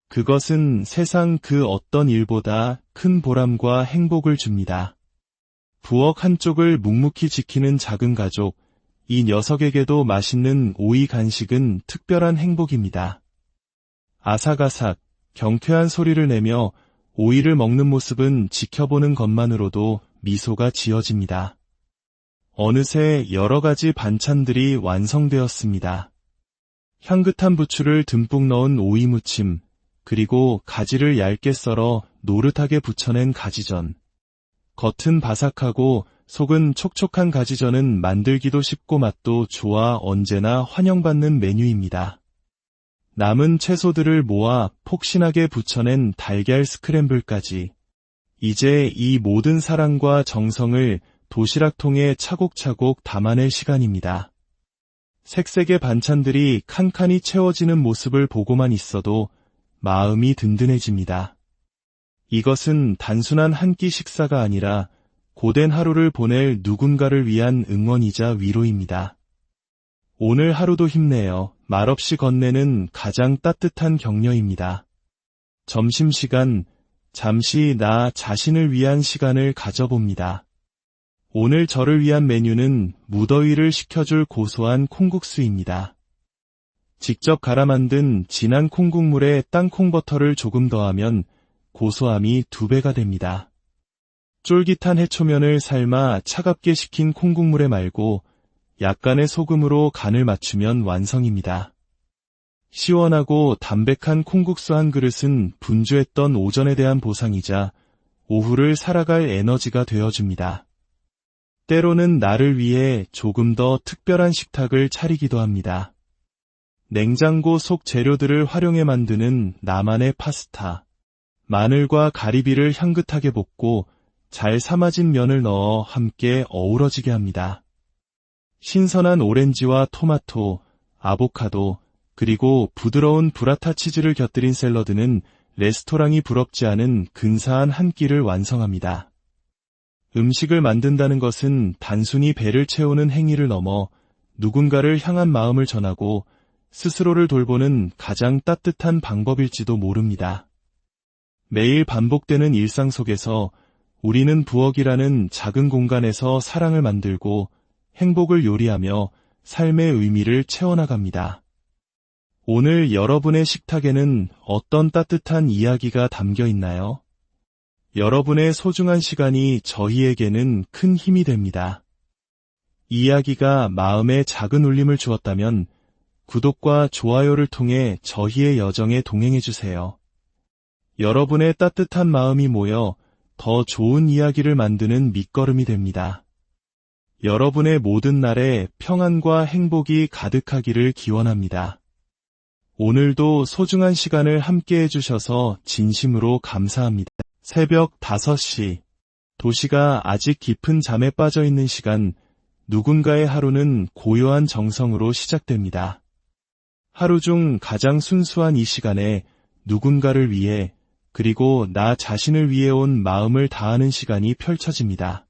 그것은 세상 그 어떤 일보다 큰 보람과 행복을 줍니다. 부엌 한쪽을 묵묵히 지키는 작은 가족, 이 녀석에게도 맛있는 오이 간식은 특별한 행복입니다. 아삭아삭, 경쾌한 소리를 내며 오이를 먹는 모습은 지켜보는 것만으로도 미소가 지어집니다. 어느새 여러 가지 반찬들이 완성되었습니다. 향긋한 부추를 듬뿍 넣은 오이 무침, 그리고 가지를 얇게 썰어 노릇하게 부쳐낸 가지전. 겉은 바삭하고 속은 촉촉한 가지전은 만들기도 쉽고 맛도 좋아 언제나 환영받는 메뉴입니다. 남은 채소들을 모아 폭신하게 부쳐낸 달걀 스크램블까지. 이제 이 모든 사랑과 정성을 도시락통에 차곡차곡 담아낼 시간입니다. 색색의 반찬들이 칸칸이 채워지는 모습을 보고만 있어도 마음이 든든해집니다. 이것은 단순한 한 끼 식사가 아니라 고된 하루를 보낼 누군가를 위한 응원이자 위로입니다. 오늘 하루도 힘내요. 말없이 건네는 가장 따뜻한 격려입니다. 점심시간, 잠시 나 자신을 위한 시간을 가져봅니다. 오늘 저를 위한 메뉴는 무더위를 식혀줄 고소한 콩국수입니다. 직접 갈아 만든 진한 콩국물에 땅콩버터를 조금 더하면 고소함이 2배가 됩니다. 쫄깃한 해초면을 삶아 차갑게 식힌 콩국물에 말고 약간의 소금으로 간을 맞추면 완성입니다. 시원하고 담백한 콩국수 한 그릇은 분주했던 오전에 대한 보상이자 오후를 살아갈 에너지가 되어줍니다. 때로는 나를 위해 조금 더 특별한 식탁을 차리기도 합니다. 냉장고 속 재료들을 활용해 만드는 나만의 파스타. 마늘과 가리비를 향긋하게 볶고 잘 삶아진 면을 넣어 함께 어우러지게 합니다. 신선한 오렌지와 토마토, 아보카도, 그리고 부드러운 브라타 치즈를 곁들인 샐러드는 레스토랑이 부럽지 않은 근사한 한 끼를 완성합니다. 음식을 만든다는 것은 단순히 배를 채우는 행위를 넘어 누군가를 향한 마음을 전하고 스스로를 돌보는 가장 따뜻한 방법일지도 모릅니다. 매일 반복되는 일상 속에서 우리는 부엌이라는 작은 공간에서 사랑을 만들고 행복을 요리하며 삶의 의미를 채워나갑니다. 오늘 여러분의 식탁에는 어떤 따뜻한 이야기가 담겨 있나요? 여러분의 소중한 시간이 저희에게는 큰 힘이 됩니다. 이야기가 마음에 작은 울림을 주었다면 구독과 좋아요를 통해 저희의 여정에 동행해주세요. 여러분의 따뜻한 마음이 모여 더 좋은 이야기를 만드는 밑거름이 됩니다. 여러분의 모든 날에 평안과 행복이 가득하기를 기원합니다. 오늘도 소중한 시간을 함께 해주셔서 진심으로 감사합니다. 새벽 5시. 도시가 아직 깊은 잠에 빠져 있는 시간, 누군가의 하루는 고요한 정성으로 시작됩니다. 하루 중 가장 순수한 이 시간에 누군가를 위해, 그리고 나 자신을 위해 온 마음을 다하는 시간이 펼쳐집니다.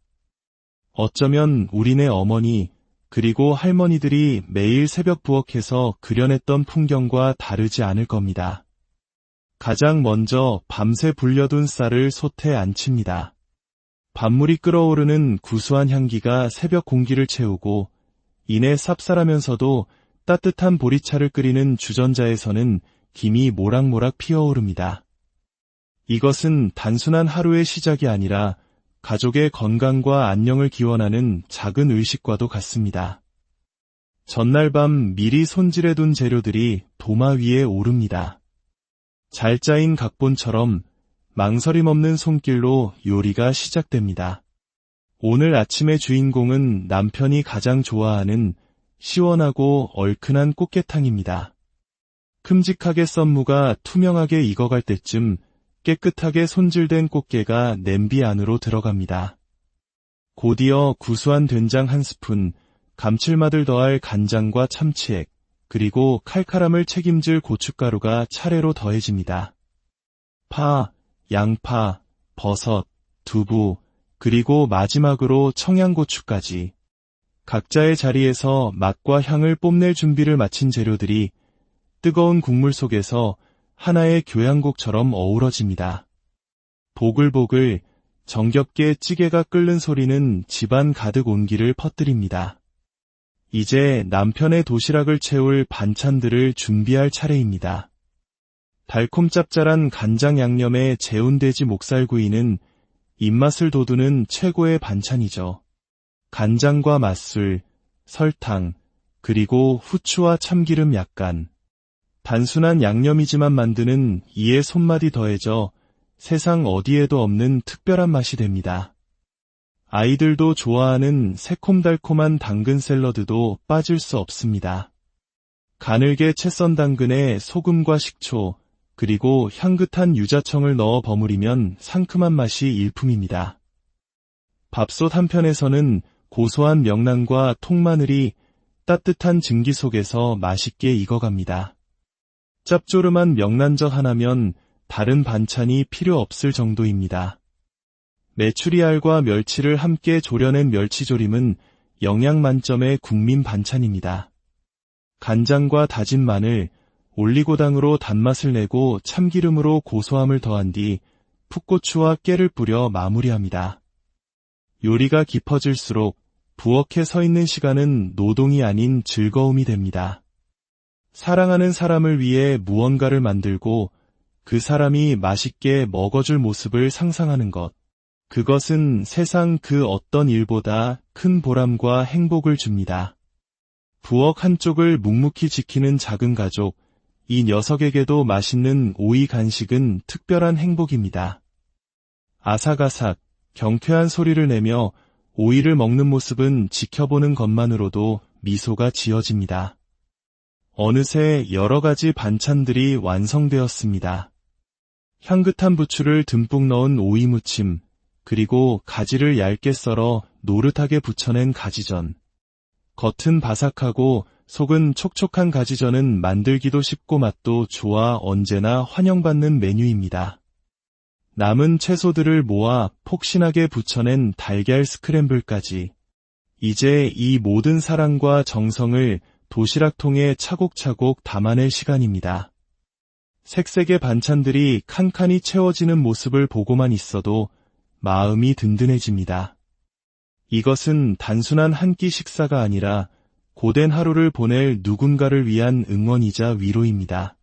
어쩌면 우리네 어머니, 그리고 할머니들이 매일 새벽 부엌에서 그려냈던 풍경과 다르지 않을 겁니다. 가장 먼저 밤새 불려둔 쌀을 솥에 안칩니다. 밥물이 끓어오르는 구수한 향기가 새벽 공기를 채우고 이내 쌉쌀하면서도 따뜻한 보리차를 끓이는 주전자에서는 김이 모락모락 피어오릅니다. 이것은 단순한 하루의 시작이 아니라 가족의 건강과 안녕을 기원하는 작은 의식과도 같습니다. 전날 밤 미리 손질해둔 재료들이 도마 위에 오릅니다. 잘 짜인 각본처럼 망설임 없는 손길로 요리가 시작됩니다. 오늘 아침의 주인공은 남편이 가장 좋아하는 시원하고 얼큰한 꽃게탕입니다. 큼직하게 썬 무가 투명하게 익어갈 때쯤 깨끗하게 손질된 꽃게가 냄비 안으로 들어갑니다. 곧이어 구수한 된장 한 스푼, 감칠맛을 더할 간장과 참치액, 그리고 칼칼함을 책임질 고춧가루가 차례로 더해집니다. 파, 양파, 버섯, 두부, 그리고 마지막으로 청양고추까지. 각자의 자리에서 맛과 향을 뽐낼 준비를 마친 재료들이 뜨거운 국물 속에서 하나의 교향곡처럼 어우러집니다. 보글보글 정겹게 찌개가 끓는 소리는 집안 가득 온기를 퍼뜨립니다. 이제 남편의 도시락을 채울 반찬들을 준비할 차례입니다. 달콤 짭짤한 간장 양념의 재운돼지 목살구이는 입맛을 돋우는 최고의 반찬이죠. 간장과 맛술, 설탕, 그리고 후추와 참기름 약간. 단순한 양념이지만 만드는 이의 손맛이 더해져 세상 어디에도 없는 특별한 맛이 됩니다. 아이들도 좋아하는 새콤달콤한 당근 샐러드도 빠질 수 없습니다. 가늘게 채 썬 당근에 소금과 식초, 그리고 향긋한 유자청을 넣어 버무리면 상큼한 맛이 일품입니다. 밥솥 한편에서는 고소한 명란과 통마늘이 따뜻한 증기 속에서 맛있게 익어갑니다. 짭조름한 명란젓 하나면 다른 반찬이 필요 없을 정도입니다. 메추리알과 멸치를 함께 졸여낸 멸치조림은 영양 만점의 국민 반찬입니다. 간장과 다진 마늘, 올리고당으로 단맛을 내고 참기름으로 고소함을 더한 뒤 풋고추와 깨를 뿌려 마무리합니다. 요리가 깊어질수록 부엌에 서 있는 시간은 노동이 아닌 즐거움이 됩니다. 사랑하는 사람을 위해 무언가를 만들고 그 사람이 맛있게 먹어줄 모습을 상상하는 것. 그것은 세상 그 어떤 일보다 큰 보람과 행복을 줍니다. 부엌 한쪽을 묵묵히 지키는 작은 가족, 이 녀석에게도 맛있는 오이 간식은 특별한 행복입니다. 아삭아삭, 경쾌한 소리를 내며 오이를 먹는 모습은 지켜보는 것만으로도 미소가 지어집니다. 어느새 여러 가지 반찬들이 완성되었습니다. 향긋한 부추를 듬뿍 넣은 오이 무침, 그리고 가지를 얇게 썰어 노릇하게 부쳐낸 가지전. 겉은 바삭하고 속은 촉촉한 가지전은 만들기도 쉽고 맛도 좋아 언제나 환영받는 메뉴입니다. 남은 채소들을 모아 폭신하게 부쳐낸 달걀 스크램블까지. 이제 이 모든 사랑과 정성을 도시락통에 차곡차곡 담아낼 시간입니다. 색색의 반찬들이 칸칸이 채워지는 모습을 보고만 있어도 마음이 든든해집니다. 이것은 단순한 한 끼 식사가 아니라 고된 하루를 보낼 누군가를 위한 응원이자 위로입니다.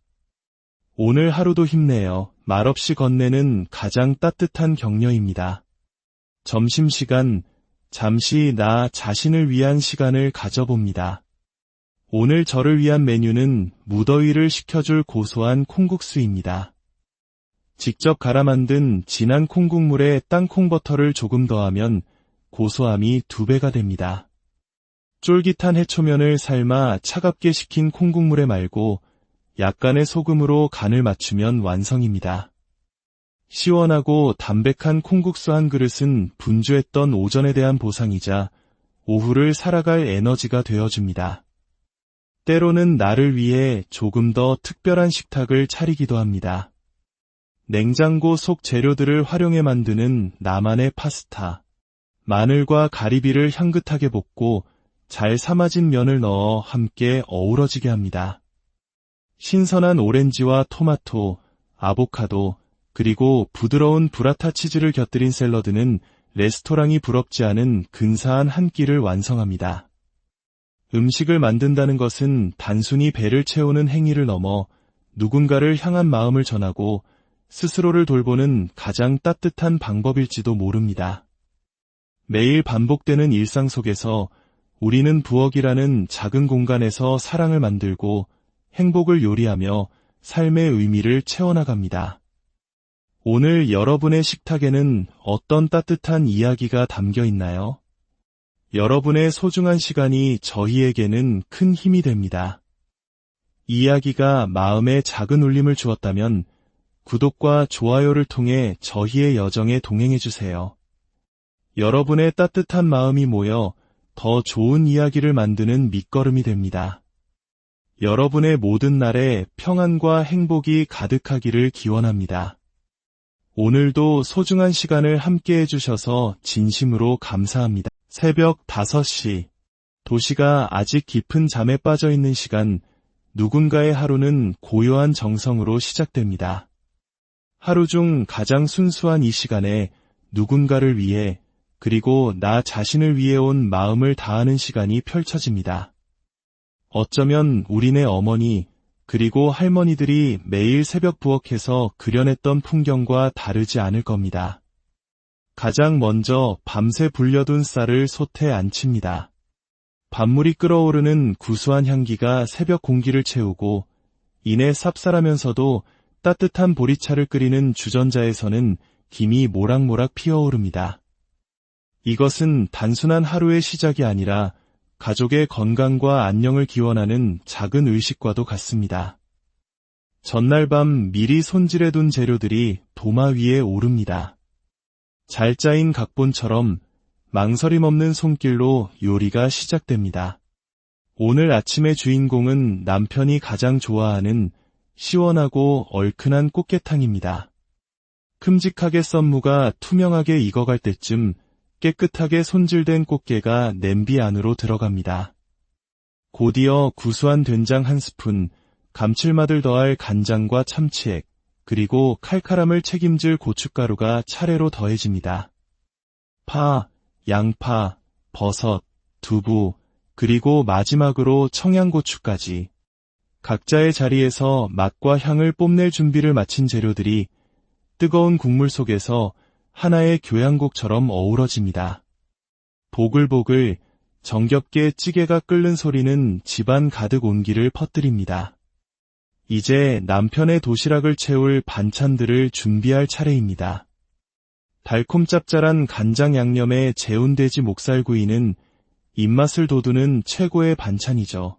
오늘 하루도 힘내요. 말없이 건네는 가장 따뜻한 격려입니다. 점심시간, 잠시 나 자신을 위한 시간을 가져봅니다. 오늘 저를 위한 메뉴는 무더위를 식혀줄 고소한 콩국수입니다. 직접 갈아 만든 진한 콩국물에 땅콩버터를 조금 더하면 고소함이 2배가 됩니다. 쫄깃한 해초면을 삶아 차갑게 식힌 콩국물에 말고 약간의 소금으로 간을 맞추면 완성입니다. 시원하고 담백한 콩국수 한 그릇은 분주했던 오전에 대한 보상이자 오후를 살아갈 에너지가 되어줍니다. 때로는 나를 위해 조금 더 특별한 식탁을 차리기도 합니다. 냉장고 속 재료들을 활용해 만드는 나만의 파스타. 마늘과 가리비를 향긋하게 볶고 잘 삶아진 면을 넣어 함께 어우러지게 합니다. 신선한 오렌지와 토마토, 아보카도, 그리고 부드러운 브라타 치즈를 곁들인 샐러드는 레스토랑이 부럽지 않은 근사한 한 끼를 완성합니다. 음식을 만든다는 것은 단순히 배를 채우는 행위를 넘어 누군가를 향한 마음을 전하고 스스로를 돌보는 가장 따뜻한 방법일지도 모릅니다. 매일 반복되는 일상 속에서 우리는 부엌이라는 작은 공간에서 사랑을 만들고 행복을 요리하며 삶의 의미를 채워나갑니다. 오늘 여러분의 식탁에는 어떤 따뜻한 이야기가 담겨 있나요? 여러분의 소중한 시간이 저희에게는 큰 힘이 됩니다. 이야기가 마음에 작은 울림을 주었다면 구독과 좋아요를 통해 저희의 여정에 동행해주세요. 여러분의 따뜻한 마음이 모여 더 좋은 이야기를 만드는 밑거름이 됩니다. 여러분의 모든 날에 평안과 행복이 가득하기를 기원합니다. 오늘도 소중한 시간을 함께 해주셔서 진심으로 감사합니다. 새벽 5시, 도시가 아직 깊은 잠에 빠져 있는 시간, 누군가의 하루는 고요한 정성으로 시작됩니다. 하루 중 가장 순수한 이 시간에 누군가를 위해 그리고 나 자신을 위해 온 마음을 다하는 시간이 펼쳐집니다. 어쩌면 우리네 어머니 그리고 할머니들이 매일 새벽 부엌에서 그려냈던 풍경과 다르지 않을 겁니다. 가장 먼저 밤새 불려둔 쌀을 솥에 안칩니다. 밥물이 끓어오르는 구수한 향기가 새벽 공기를 채우고 이내 쌉쌀하면서도 따뜻한 보리차를 끓이는 주전자에서는 김이 모락모락 피어오릅니다. 이것은 단순한 하루의 시작이 아니라 가족의 건강과 안녕을 기원하는 작은 의식과도 같습니다. 전날 밤 미리 손질해둔 재료들이 도마 위에 오릅니다. 잘 짜인 각본처럼 망설임 없는 손길로 요리가 시작됩니다. 오늘 아침의 주인공은 남편이 가장 좋아하는 시원하고 얼큰한 꽃게탕입니다. 큼직하게 썬 무가 투명하게 익어갈 때쯤 깨끗하게 손질된 꽃게가 냄비 안으로 들어갑니다. 곧이어 구수한 된장 한 스푼, 감칠맛을 더할 간장과 참치액, 그리고 칼칼함을 책임질 고춧가루가 차례로 더해집니다. 파, 양파, 버섯, 두부, 그리고 마지막으로 청양고추까지. 각자의 자리에서 맛과 향을 뽐낼 준비를 마친 재료들이 뜨거운 국물 속에서 하나의 교향곡처럼 어우러집니다. 보글보글 정겹게 찌개가 끓는 소리는 집안 가득 온기를 퍼뜨립니다. 이제 남편의 도시락을 채울 반찬들을 준비할 차례입니다. 달콤 짭짤한 간장 양념의 재운돼지 목살구이는 입맛을 돋우는 최고의 반찬이죠.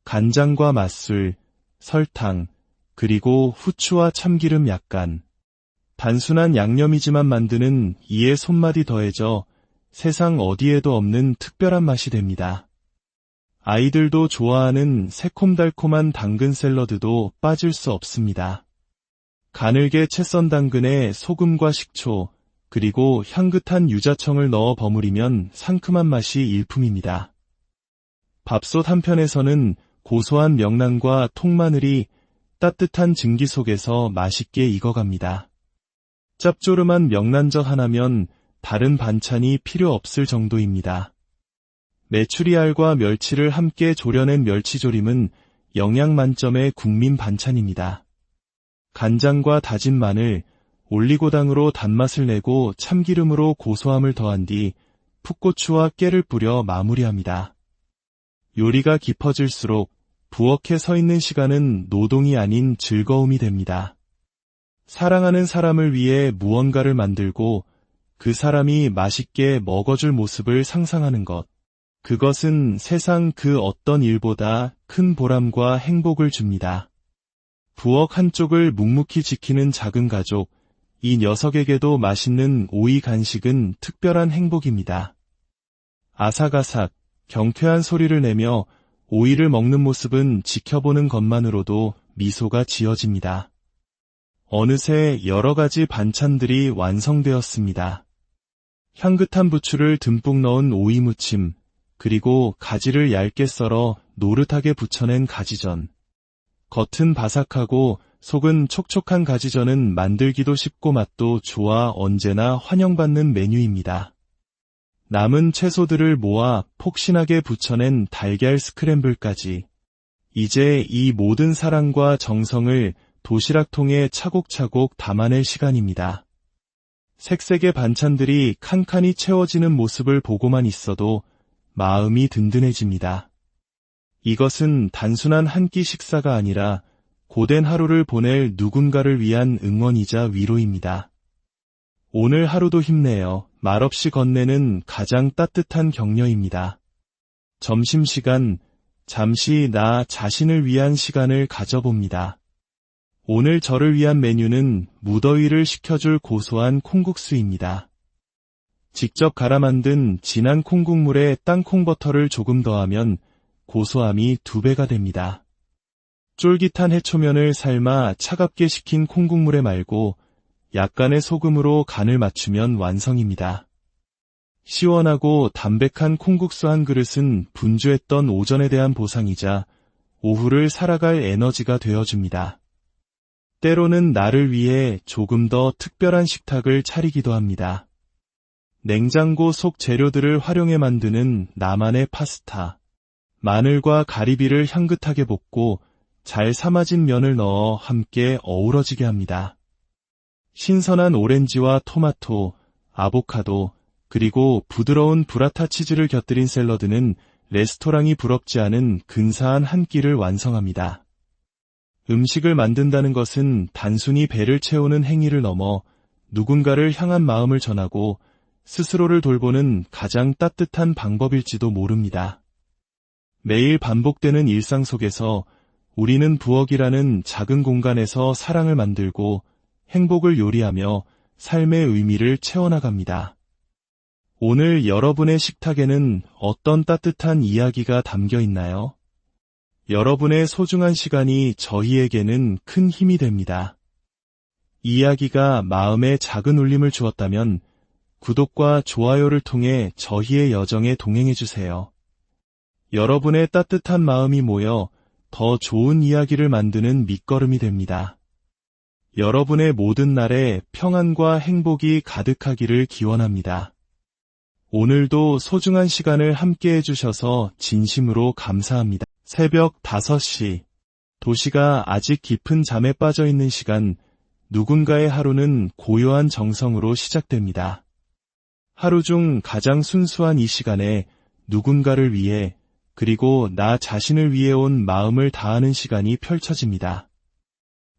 간장과 맛술, 설탕, 그리고 후추와 참기름 약간. 단순한 양념이지만 만드는 이의 손맛이 더해져 세상 어디에도 없는 특별한 맛이 됩니다. 아이들도 좋아하는 새콤달콤한 당근 샐러드도 빠질 수 없습니다. 가늘게 채 썬 당근에 소금과 식초, 그리고 향긋한 유자청을 넣어 버무리면 상큼한 맛이 일품입니다. 밥솥 한편에서는 고소한 명란과 통마늘이 따뜻한 증기 속에서 맛있게 익어갑니다. 짭조름한 명란젓 하나면 다른 반찬이 필요 없을 정도입니다. 메추리알과 멸치를 함께 졸여낸 멸치조림은 영양 만점의 국민 반찬입니다. 간장과 다진 마늘, 올리고당으로 단맛을 내고 참기름으로 고소함을 더한 뒤 풋고추와 깨를 뿌려 마무리합니다. 요리가 깊어질수록 부엌에 서 있는 시간은 노동이 아닌 즐거움이 됩니다. 사랑하는 사람을 위해 무언가를 만들고 그 사람이 맛있게 먹어줄 모습을 상상하는 것. 그것은 세상 그 어떤 일보다 큰 보람과 행복을 줍니다. 부엌 한쪽을 묵묵히 지키는 작은 가족, 이 녀석에게도 맛있는 오이 간식은 특별한 행복입니다. 아삭아삭, 경쾌한 소리를 내며 오이를 먹는 모습은 지켜보는 것만으로도 미소가 지어집니다. 어느새 여러 가지 반찬들이 완성되었습니다. 향긋한 부추를 듬뿍 넣은 오이 무침, 그리고 가지를 얇게 썰어 노릇하게 부쳐낸 가지전. 겉은 바삭하고 속은 촉촉한 가지전은 만들기도 쉽고 맛도 좋아 언제나 환영받는 메뉴입니다. 남은 채소들을 모아 폭신하게 부쳐낸 달걀 스크램블까지. 이제 이 모든 사랑과 정성을 도시락통에 차곡차곡 담아낼 시간입니다. 색색의 반찬들이 칸칸이 채워지는 모습을 보고만 있어도 마음이 든든해집니다. 이것은 단순한 한 끼 식사가 아니라 고된 하루를 보낼 누군가를 위한 응원이자 위로입니다. 오늘 하루도 힘내요. 말없이 건네는 가장 따뜻한 격려입니다. 점심시간, 잠시 나 자신을 위한 시간을 가져봅니다. 오늘 저를 위한 메뉴는 무더위를 식혀줄 고소한 콩국수입니다. 직접 갈아 만든 진한 콩국물에 땅콩버터를 조금 더하면 고소함이 2배가 됩니다. 쫄깃한 해초면을 삶아 차갑게 식힌 콩국물에 말고 약간의 소금으로 간을 맞추면 완성입니다. 시원하고 담백한 콩국수 한 그릇은 분주했던 오전에 대한 보상이자 오후를 살아갈 에너지가 되어줍니다. 때로는 나를 위해 조금 더 특별한 식탁을 차리기도 합니다. 냉장고 속 재료들을 활용해 만드는 나만의 파스타. 마늘과 가리비를 향긋하게 볶고 잘 삶아진 면을 넣어 함께 어우러지게 합니다. 신선한 오렌지와 토마토, 아보카도, 그리고 부드러운 브라타 치즈를 곁들인 샐러드는 레스토랑이 부럽지 않은 근사한 한 끼를 완성합니다. 음식을 만든다는 것은 단순히 배를 채우는 행위를 넘어 누군가를 향한 마음을 전하고 스스로를 돌보는 가장 따뜻한 방법일지도 모릅니다. 매일 반복되는 일상 속에서 우리는 부엌이라는 작은 공간에서 사랑을 만들고 행복을 요리하며 삶의 의미를 채워나갑니다. 오늘 여러분의 식탁에는 어떤 따뜻한 이야기가 담겨 있나요? 여러분의 소중한 시간이 저희에게는 큰 힘이 됩니다. 이야기가 마음에 작은 울림을 주었다면 구독과 좋아요를 통해 저희의 여정에 동행해주세요. 여러분의 따뜻한 마음이 모여 더 좋은 이야기를 만드는 밑거름이 됩니다. 여러분의 모든 날에 평안과 행복이 가득하기를 기원합니다. 오늘도 소중한 시간을 함께 해주셔서 진심으로 감사합니다. 새벽 5시. 도시가 아직 깊은 잠에 빠져 있는 시간, 누군가의 하루는 고요한 정성으로 시작됩니다. 하루 중 가장 순수한 이 시간에 누군가를 위해 그리고 나 자신을 위해 온 마음을 다하는 시간이 펼쳐집니다.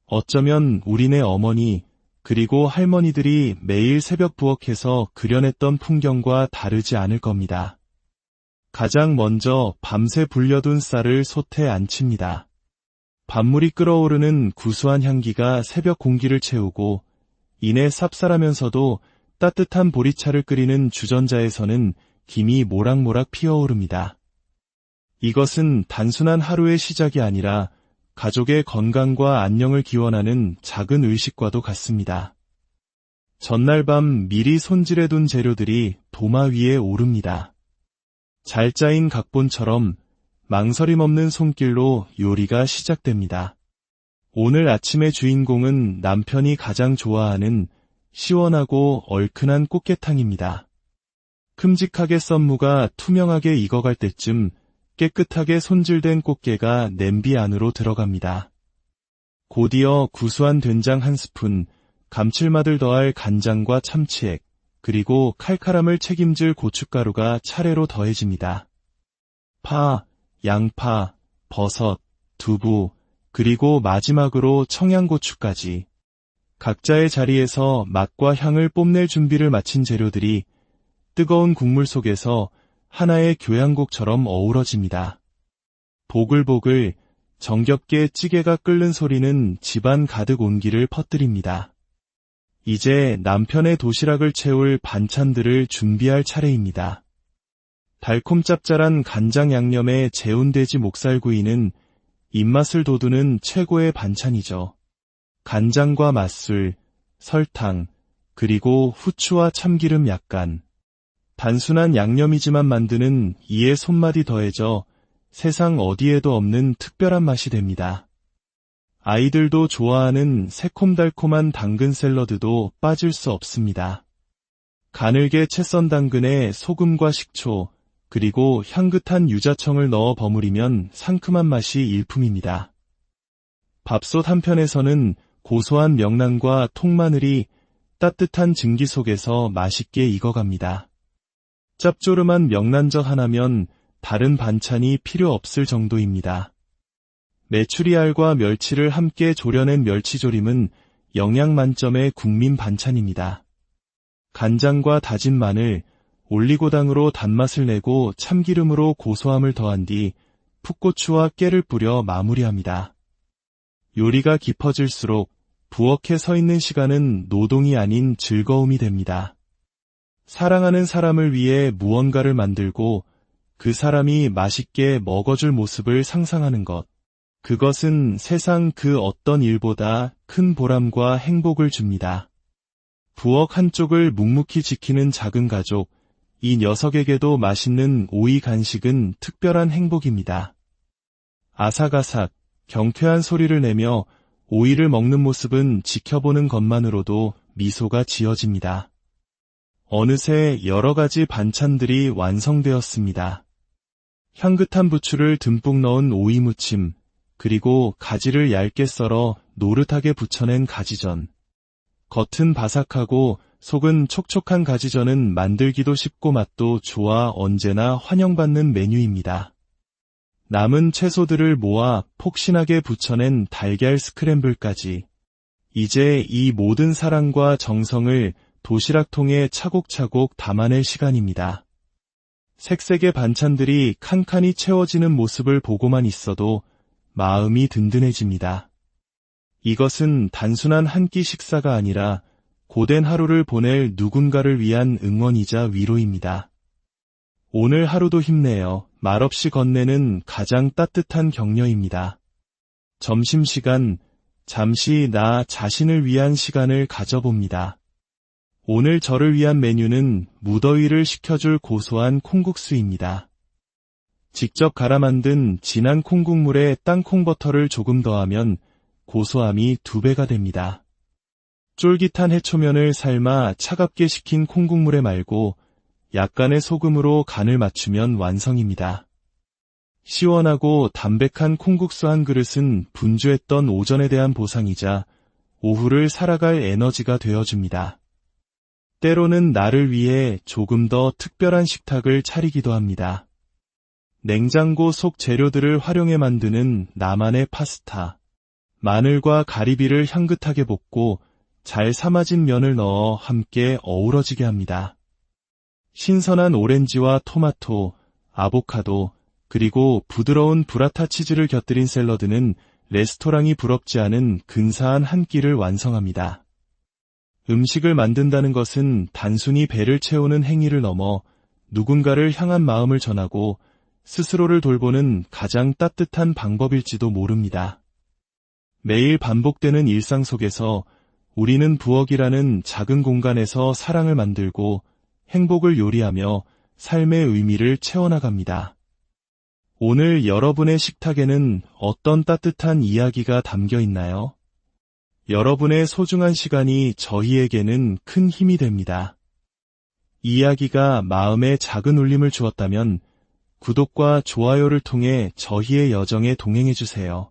어쩌면 우리네 어머니 그리고 할머니들이 매일 새벽 부엌에서 그려냈던 풍경과 다르지 않을 겁니다. 가장 먼저 밤새 불려둔 쌀을 솥에 안칩니다. 밥물이 끓어오르는 구수한 향기가 새벽 공기를 채우고 이내 쌉쌀하면서도 따뜻한 보리차를 끓이는 주전자에서는 김이 모락모락 피어오릅니다. 이것은 단순한 하루의 시작이 아니라 가족의 건강과 안녕을 기원하는 작은 의식과도 같습니다. 전날 밤 미리 손질해둔 재료들이 도마 위에 오릅니다. 잘 짜인 각본처럼 망설임 없는 손길로 요리가 시작됩니다. 오늘 아침의 주인공은 남편이 가장 좋아하는 시원하고 얼큰한 꽃게탕입니다. 큼직하게 썬 무가 투명하게 익어갈 때쯤 깨끗하게 손질된 꽃게가 냄비 안으로 들어갑니다. 곧이어 구수한 된장 한 스푼, 감칠맛을 더할 간장과 참치액, 그리고 칼칼함을 책임질 고춧가루가 차례로 더해집니다. 파, 양파, 버섯, 두부, 그리고 마지막으로 청양고추까지. 각자의 자리에서 맛과 향을 뽐낼 준비를 마친 재료들이 뜨거운 국물 속에서 하나의 교향곡처럼 어우러집니다. 보글보글 정겹게 찌개가 끓는 소리는 집안 가득 온기를 퍼뜨립니다. 이제 남편의 도시락을 채울 반찬들을 준비할 차례입니다. 달콤 짭짤한 간장 양념에 재운 돼지 목살구이는 입맛을 돋우는 최고의 반찬이죠. 간장과 맛술, 설탕, 그리고 후추와 참기름 약간. 단순한 양념이지만 만드는 이의 손맛이 더해져 세상 어디에도 없는 특별한 맛이 됩니다. 아이들도 좋아하는 새콤달콤한 당근 샐러드도 빠질 수 없습니다. 가늘게 채 썬 당근에 소금과 식초, 그리고 향긋한 유자청을 넣어 버무리면 상큼한 맛이 일품입니다. 밥솥 한편에서는 고소한 명란과 통마늘이 따뜻한 증기 속에서 맛있게 익어갑니다. 짭조름한 명란젓 하나면 다른 반찬이 필요 없을 정도입니다. 메추리알과 멸치를 함께 졸여낸 멸치조림은 영양 만점의 국민 반찬입니다. 간장과 다진 마늘, 올리고당으로 단맛을 내고 참기름으로 고소함을 더한 뒤 풋고추와 깨를 뿌려 마무리합니다. 요리가 깊어질수록 부엌에 서 있는 시간은 노동이 아닌 즐거움이 됩니다. 사랑하는 사람을 위해 무언가를 만들고 그 사람이 맛있게 먹어줄 모습을 상상하는 것. 그것은 세상 그 어떤 일보다 큰 보람과 행복을 줍니다. 부엌 한쪽을 묵묵히 지키는 작은 가족, 이 녀석에게도 맛있는 오이 간식은 특별한 행복입니다. 아삭아삭, 경쾌한 소리를 내며 오이를 먹는 모습은 지켜보는 것만으로도 미소가 지어집니다. 어느새 여러 가지 반찬들이 완성되었습니다. 향긋한 부추를 듬뿍 넣은 오이 무침, 그리고 가지를 얇게 썰어 노릇하게 부쳐낸 가지전. 겉은 바삭하고 속은 촉촉한 가지전은 만들기도 쉽고 맛도 좋아 언제나 환영받는 메뉴입니다. 남은 채소들을 모아 폭신하게 부쳐낸 달걀 스크램블까지. 이제 이 모든 사랑과 정성을 도시락통에 차곡차곡 담아낼 시간입니다. 색색의 반찬들이 칸칸이 채워지는 모습을 보고만 있어도 마음이 든든해집니다. 이것은 단순한 한 끼 식사가 아니라 고된 하루를 보낼 누군가를 위한 응원이자 위로입니다. 오늘 하루도 힘내요. 말없이 건네는 가장 따뜻한 격려입니다. 점심시간, 잠시 나 자신을 위한 시간을 가져봅니다. 오늘 저를 위한 메뉴는 무더위를 식혀줄 고소한 콩국수입니다. 직접 갈아 만든 진한 콩국물에 땅콩버터를 조금 더하면 고소함이 2배가 됩니다. 쫄깃한 해초면을 삶아 차갑게 식힌 콩국물에 말고 약간의 소금으로 간을 맞추면 완성입니다. 시원하고 담백한 콩국수 한 그릇은 분주했던 오전에 대한 보상이자 오후를 살아갈 에너지가 되어줍니다. 때로는 나를 위해 조금 더 특별한 식탁을 차리기도 합니다. 냉장고 속 재료들을 활용해 만드는 나만의 파스타. 마늘과 가리비를 향긋하게 볶고 잘 삶아진 면을 넣어 함께 어우러지게 합니다. 신선한 오렌지와 토마토, 아보카도, 그리고 부드러운 브라타 치즈를 곁들인 샐러드는 레스토랑이 부럽지 않은 근사한 한 끼를 완성합니다. 음식을 만든다는 것은 단순히 배를 채우는 행위를 넘어 누군가를 향한 마음을 전하고 스스로를 돌보는 가장 따뜻한 방법일지도 모릅니다. 매일 반복되는 일상 속에서 우리는 부엌이라는 작은 공간에서 사랑을 만들고 행복을 요리하며 삶의 의미를 채워나갑니다. 오늘 여러분의 식탁에는 어떤 따뜻한 이야기가 담겨 있나요? 여러분의 소중한 시간이 저희에게는 큰 힘이 됩니다. 이야기가 마음에 작은 울림을 주었다면 구독과 좋아요를 통해 저희의 여정에 동행해주세요.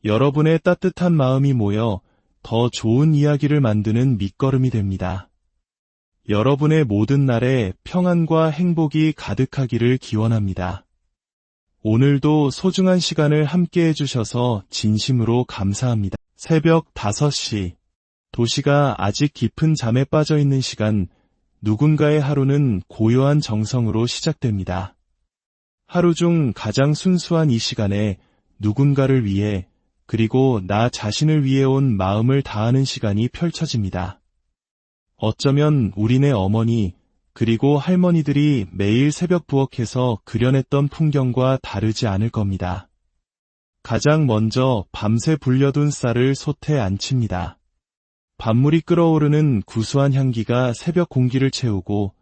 여러분의 따뜻한 마음이 모여 더 좋은 이야기를 만드는 밑거름이 됩니다. 여러분의 모든 날에 평안과 행복이 가득하기를 기원합니다. 오늘도 소중한 시간을 함께 해주셔서 진심으로 감사합니다. 새벽 5시. 도시가 아직 깊은 잠에 빠져 있는 시간, 누군가의 하루는 고요한 정성으로 시작됩니다. 하루 중 가장 순수한 이 시간에 누군가를 위해, 그리고 나 자신을 위해 온 마음을 다하는 시간이 펼쳐집니다. 어쩌면 우리네 어머니, 그리고 할머니들이 매일 새벽 부엌에서 그려냈던 풍경과 다르지 않을 겁니다. 가장 먼저 밤새 불려둔 쌀을 솥에 안칩니다. 밥물이 끓어오르는 구수한 향기가 새벽 공기를 채우고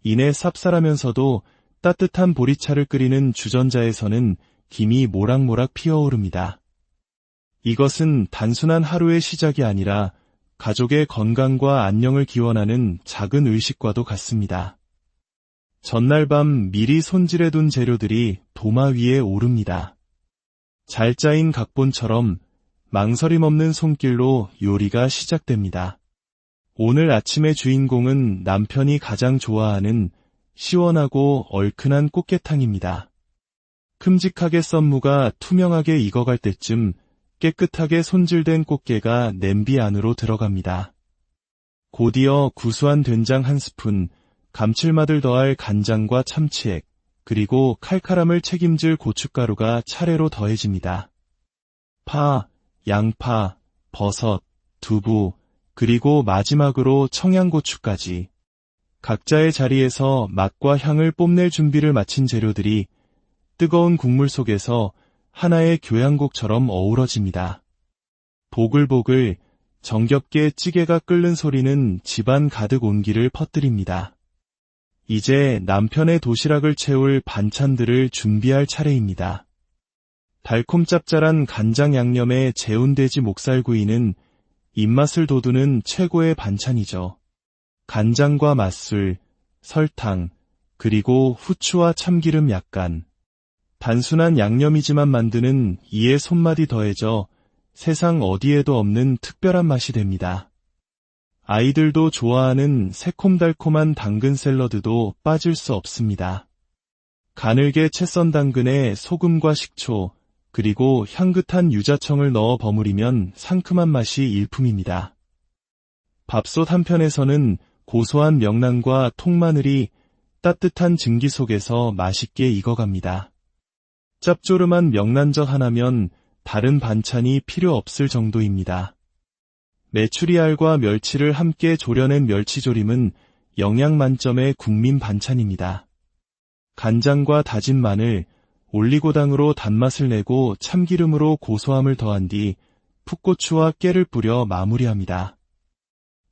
이내 쌉쌀하면서도 따뜻한 보리차를 끓이는 주전자에서는 김이 모락모락 피어오릅니다. 이것은 단순한 하루의 시작이 아니라 가족의 건강과 안녕을 기원하는 작은 의식과도 같습니다. 전날 밤 미리 손질해둔 재료들이 도마 위에 오릅니다. 잘 짜인 각본처럼 망설임 없는 손길로 요리가 시작됩니다. 오늘 아침의 주인공은 남편이 가장 좋아하는 시원하고 얼큰한 꽃게탕입니다. 큼직하게 썬 무가 투명하게 익어갈 때쯤 깨끗하게 손질된 꽃게가 냄비 안으로 들어갑니다. 곧이어 구수한 된장 한 스푼, 감칠맛을 더할 간장과 참치액, 그리고 칼칼함을 책임질 고춧가루가 차례로 더해집니다. 파, 양파, 버섯, 두부, 그리고 마지막으로 청양고추까지. 각자의 자리에서 맛과 향을 뽐낼 준비를 마친 재료들이 뜨거운 국물 속에서 하나의 교향곡처럼 어우러집니다. 보글보글 정겹게 찌개가 끓는 소리는 집안 가득 온기를 퍼뜨립니다. 이제 남편의 도시락을 채울 반찬들을 준비할 차례입니다. 달콤 짭짤한 간장 양념에 재운 돼지 목살구이는 입맛을 돋우는 최고의 반찬이죠. 간장과 맛술, 설탕, 그리고 후추와 참기름 약간. 단순한 양념이지만 만드는 이의 손맛이 더해져 세상 어디에도 없는 특별한 맛이 됩니다. 아이들도 좋아하는 새콤달콤한 당근 샐러드도 빠질 수 없습니다. 가늘게 채 썬 당근에 소금과 식초, 그리고 향긋한 유자청을 넣어 버무리면 상큼한 맛이 일품입니다. 밥솥 한편에서는 고소한 명란과 통마늘이 따뜻한 증기 속에서 맛있게 익어갑니다. 짭조름한 명란젓 하나면 다른 반찬이 필요 없을 정도입니다. 메추리알과 멸치를 함께 졸여낸 멸치조림은 영양 만점의 국민 반찬입니다. 간장과 다진 마늘, 올리고당으로 단맛을 내고 참기름으로 고소함을 더한 뒤 풋고추와 깨를 뿌려 마무리합니다.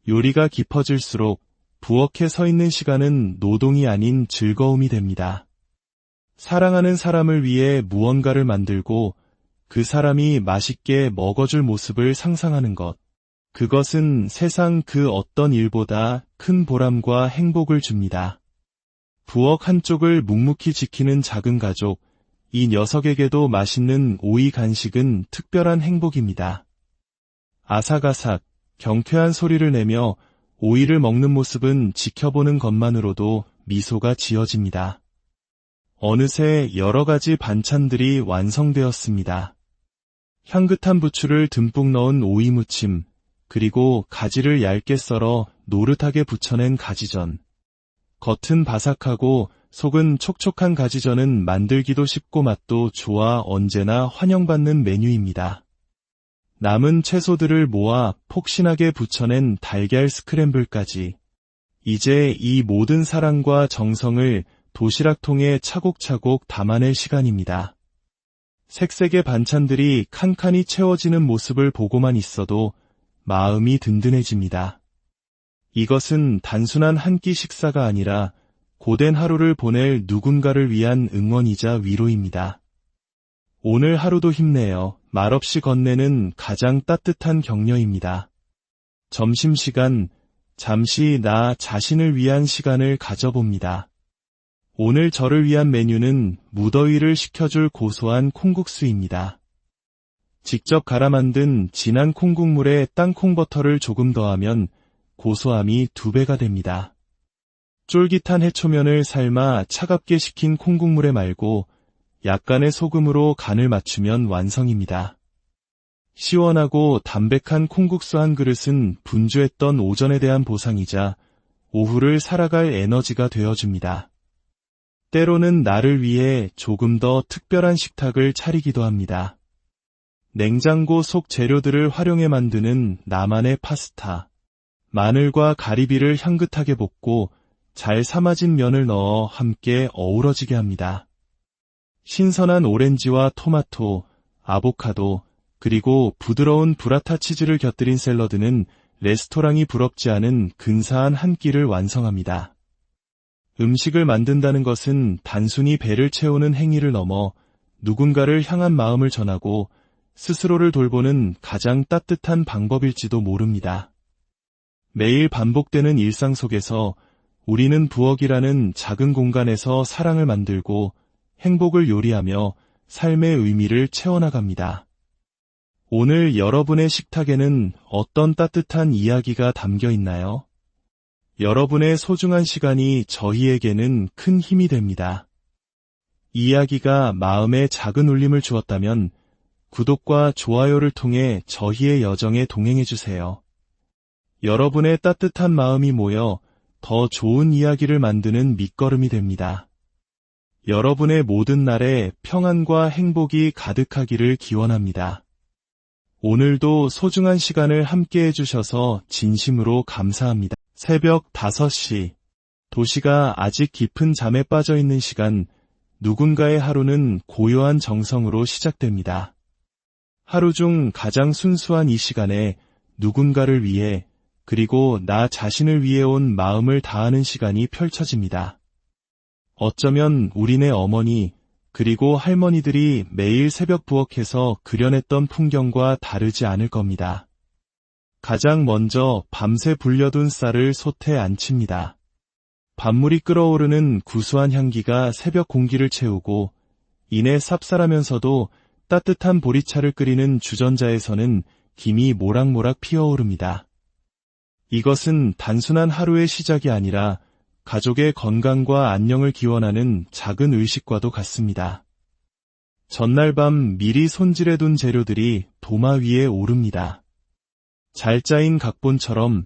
요리가 깊어질수록 부엌에 서 있는 시간은 노동이 아닌 즐거움이 됩니다. 사랑하는 사람을 위해 무언가를 만들고 그 사람이 맛있게 먹어줄 모습을 상상하는 것. 그것은 세상 그 어떤 일보다 큰 보람과 행복을 줍니다. 부엌 한쪽을 묵묵히 지키는 작은 가족, 이 녀석에게도 맛있는 오이 간식은 특별한 행복입니다. 아삭아삭, 경쾌한 소리를 내며 오이를 먹는 모습은 지켜보는 것만으로도 미소가 지어집니다. 어느새 여러 가지 반찬들이 완성되었습니다. 향긋한 부추를 듬뿍 넣은 오이 무침, 그리고 가지를 얇게 썰어 노릇하게 부쳐낸 가지전. 겉은 바삭하고 속은 촉촉한 가지전은 만들기도 쉽고 맛도 좋아 언제나 환영받는 메뉴입니다. 남은 채소들을 모아 폭신하게 부쳐낸 달걀 스크램블까지. 이제 이 모든 사랑과 정성을 도시락통에 차곡차곡 담아낼 시간입니다. 색색의 반찬들이 칸칸이 채워지는 모습을 보고만 있어도 마음이 든든해집니다. 이것은 단순한 한 끼 식사가 아니라 고된 하루를 보낼 누군가를 위한 응원이자 위로입니다. 오늘 하루도 힘내요. 말없이 건네는 가장 따뜻한 격려입니다. 점심시간, 잠시 나 자신을 위한 시간을 가져봅니다. 오늘 저를 위한 메뉴는 무더위를 식혀줄 고소한 콩국수입니다. 직접 갈아 만든 진한 콩국물에 땅콩버터를 조금 더하면 고소함이 2배가 됩니다. 쫄깃한 해초면을 삶아 차갑게 식힌 콩국물에 말고 약간의 소금으로 간을 맞추면 완성입니다. 시원하고 담백한 콩국수 한 그릇은 분주했던 오전에 대한 보상이자 오후를 살아갈 에너지가 되어줍니다. 때로는 나를 위해 조금 더 특별한 식탁을 차리기도 합니다. 냉장고 속 재료들을 활용해 만드는 나만의 파스타. 마늘과 가리비를 향긋하게 볶고 잘 삶아진 면을 넣어 함께 어우러지게 합니다. 신선한 오렌지와 토마토, 아보카도, 그리고 부드러운 브라타 치즈를 곁들인 샐러드는 레스토랑이 부럽지 않은 근사한 한 끼를 완성합니다. 음식을 만든다는 것은 단순히 배를 채우는 행위를 넘어 누군가를 향한 마음을 전하고 스스로를 돌보는 가장 따뜻한 방법일지도 모릅니다. 매일 반복되는 일상 속에서 우리는 부엌이라는 작은 공간에서 사랑을 만들고 행복을 요리하며 삶의 의미를 채워나갑니다. 오늘 여러분의 식탁에는 어떤 따뜻한 이야기가 담겨 있나요? 여러분의 소중한 시간이 저희에게는 큰 힘이 됩니다. 이야기가 마음에 작은 울림을 주었다면 구독과 좋아요를 통해 저희의 여정에 동행해주세요. 여러분의 따뜻한 마음이 모여 더 좋은 이야기를 만드는 밑거름이 됩니다. 여러분의 모든 날에 평안과 행복이 가득하기를 기원합니다. 오늘도 소중한 시간을 함께 해주셔서 진심으로 감사합니다. 새벽 5시. 도시가 아직 깊은 잠에 빠져 있는 시간, 누군가의 하루는 고요한 정성으로 시작됩니다. 하루 중 가장 순수한 이 시간에 누군가를 위해, 그리고 나 자신을 위해 온 마음을 다하는 시간이 펼쳐집니다. 어쩌면 우리네 어머니, 그리고 할머니들이 매일 새벽 부엌에서 그려냈던 풍경과 다르지 않을 겁니다. 가장 먼저 밤새 불려둔 쌀을 솥에 안칩니다. 밥물이 끓어오르는 구수한 향기가 새벽 공기를 채우고 이내 쌉쌀하면서도 따뜻한 보리차를 끓이는 주전자에서는 김이 모락모락 피어오릅니다. 이것은 단순한 하루의 시작이 아니라 가족의 건강과 안녕을 기원하는 작은 의식과도 같습니다. 전날 밤 미리 손질해둔 재료들이 도마 위에 오릅니다. 잘 짜인 각본처럼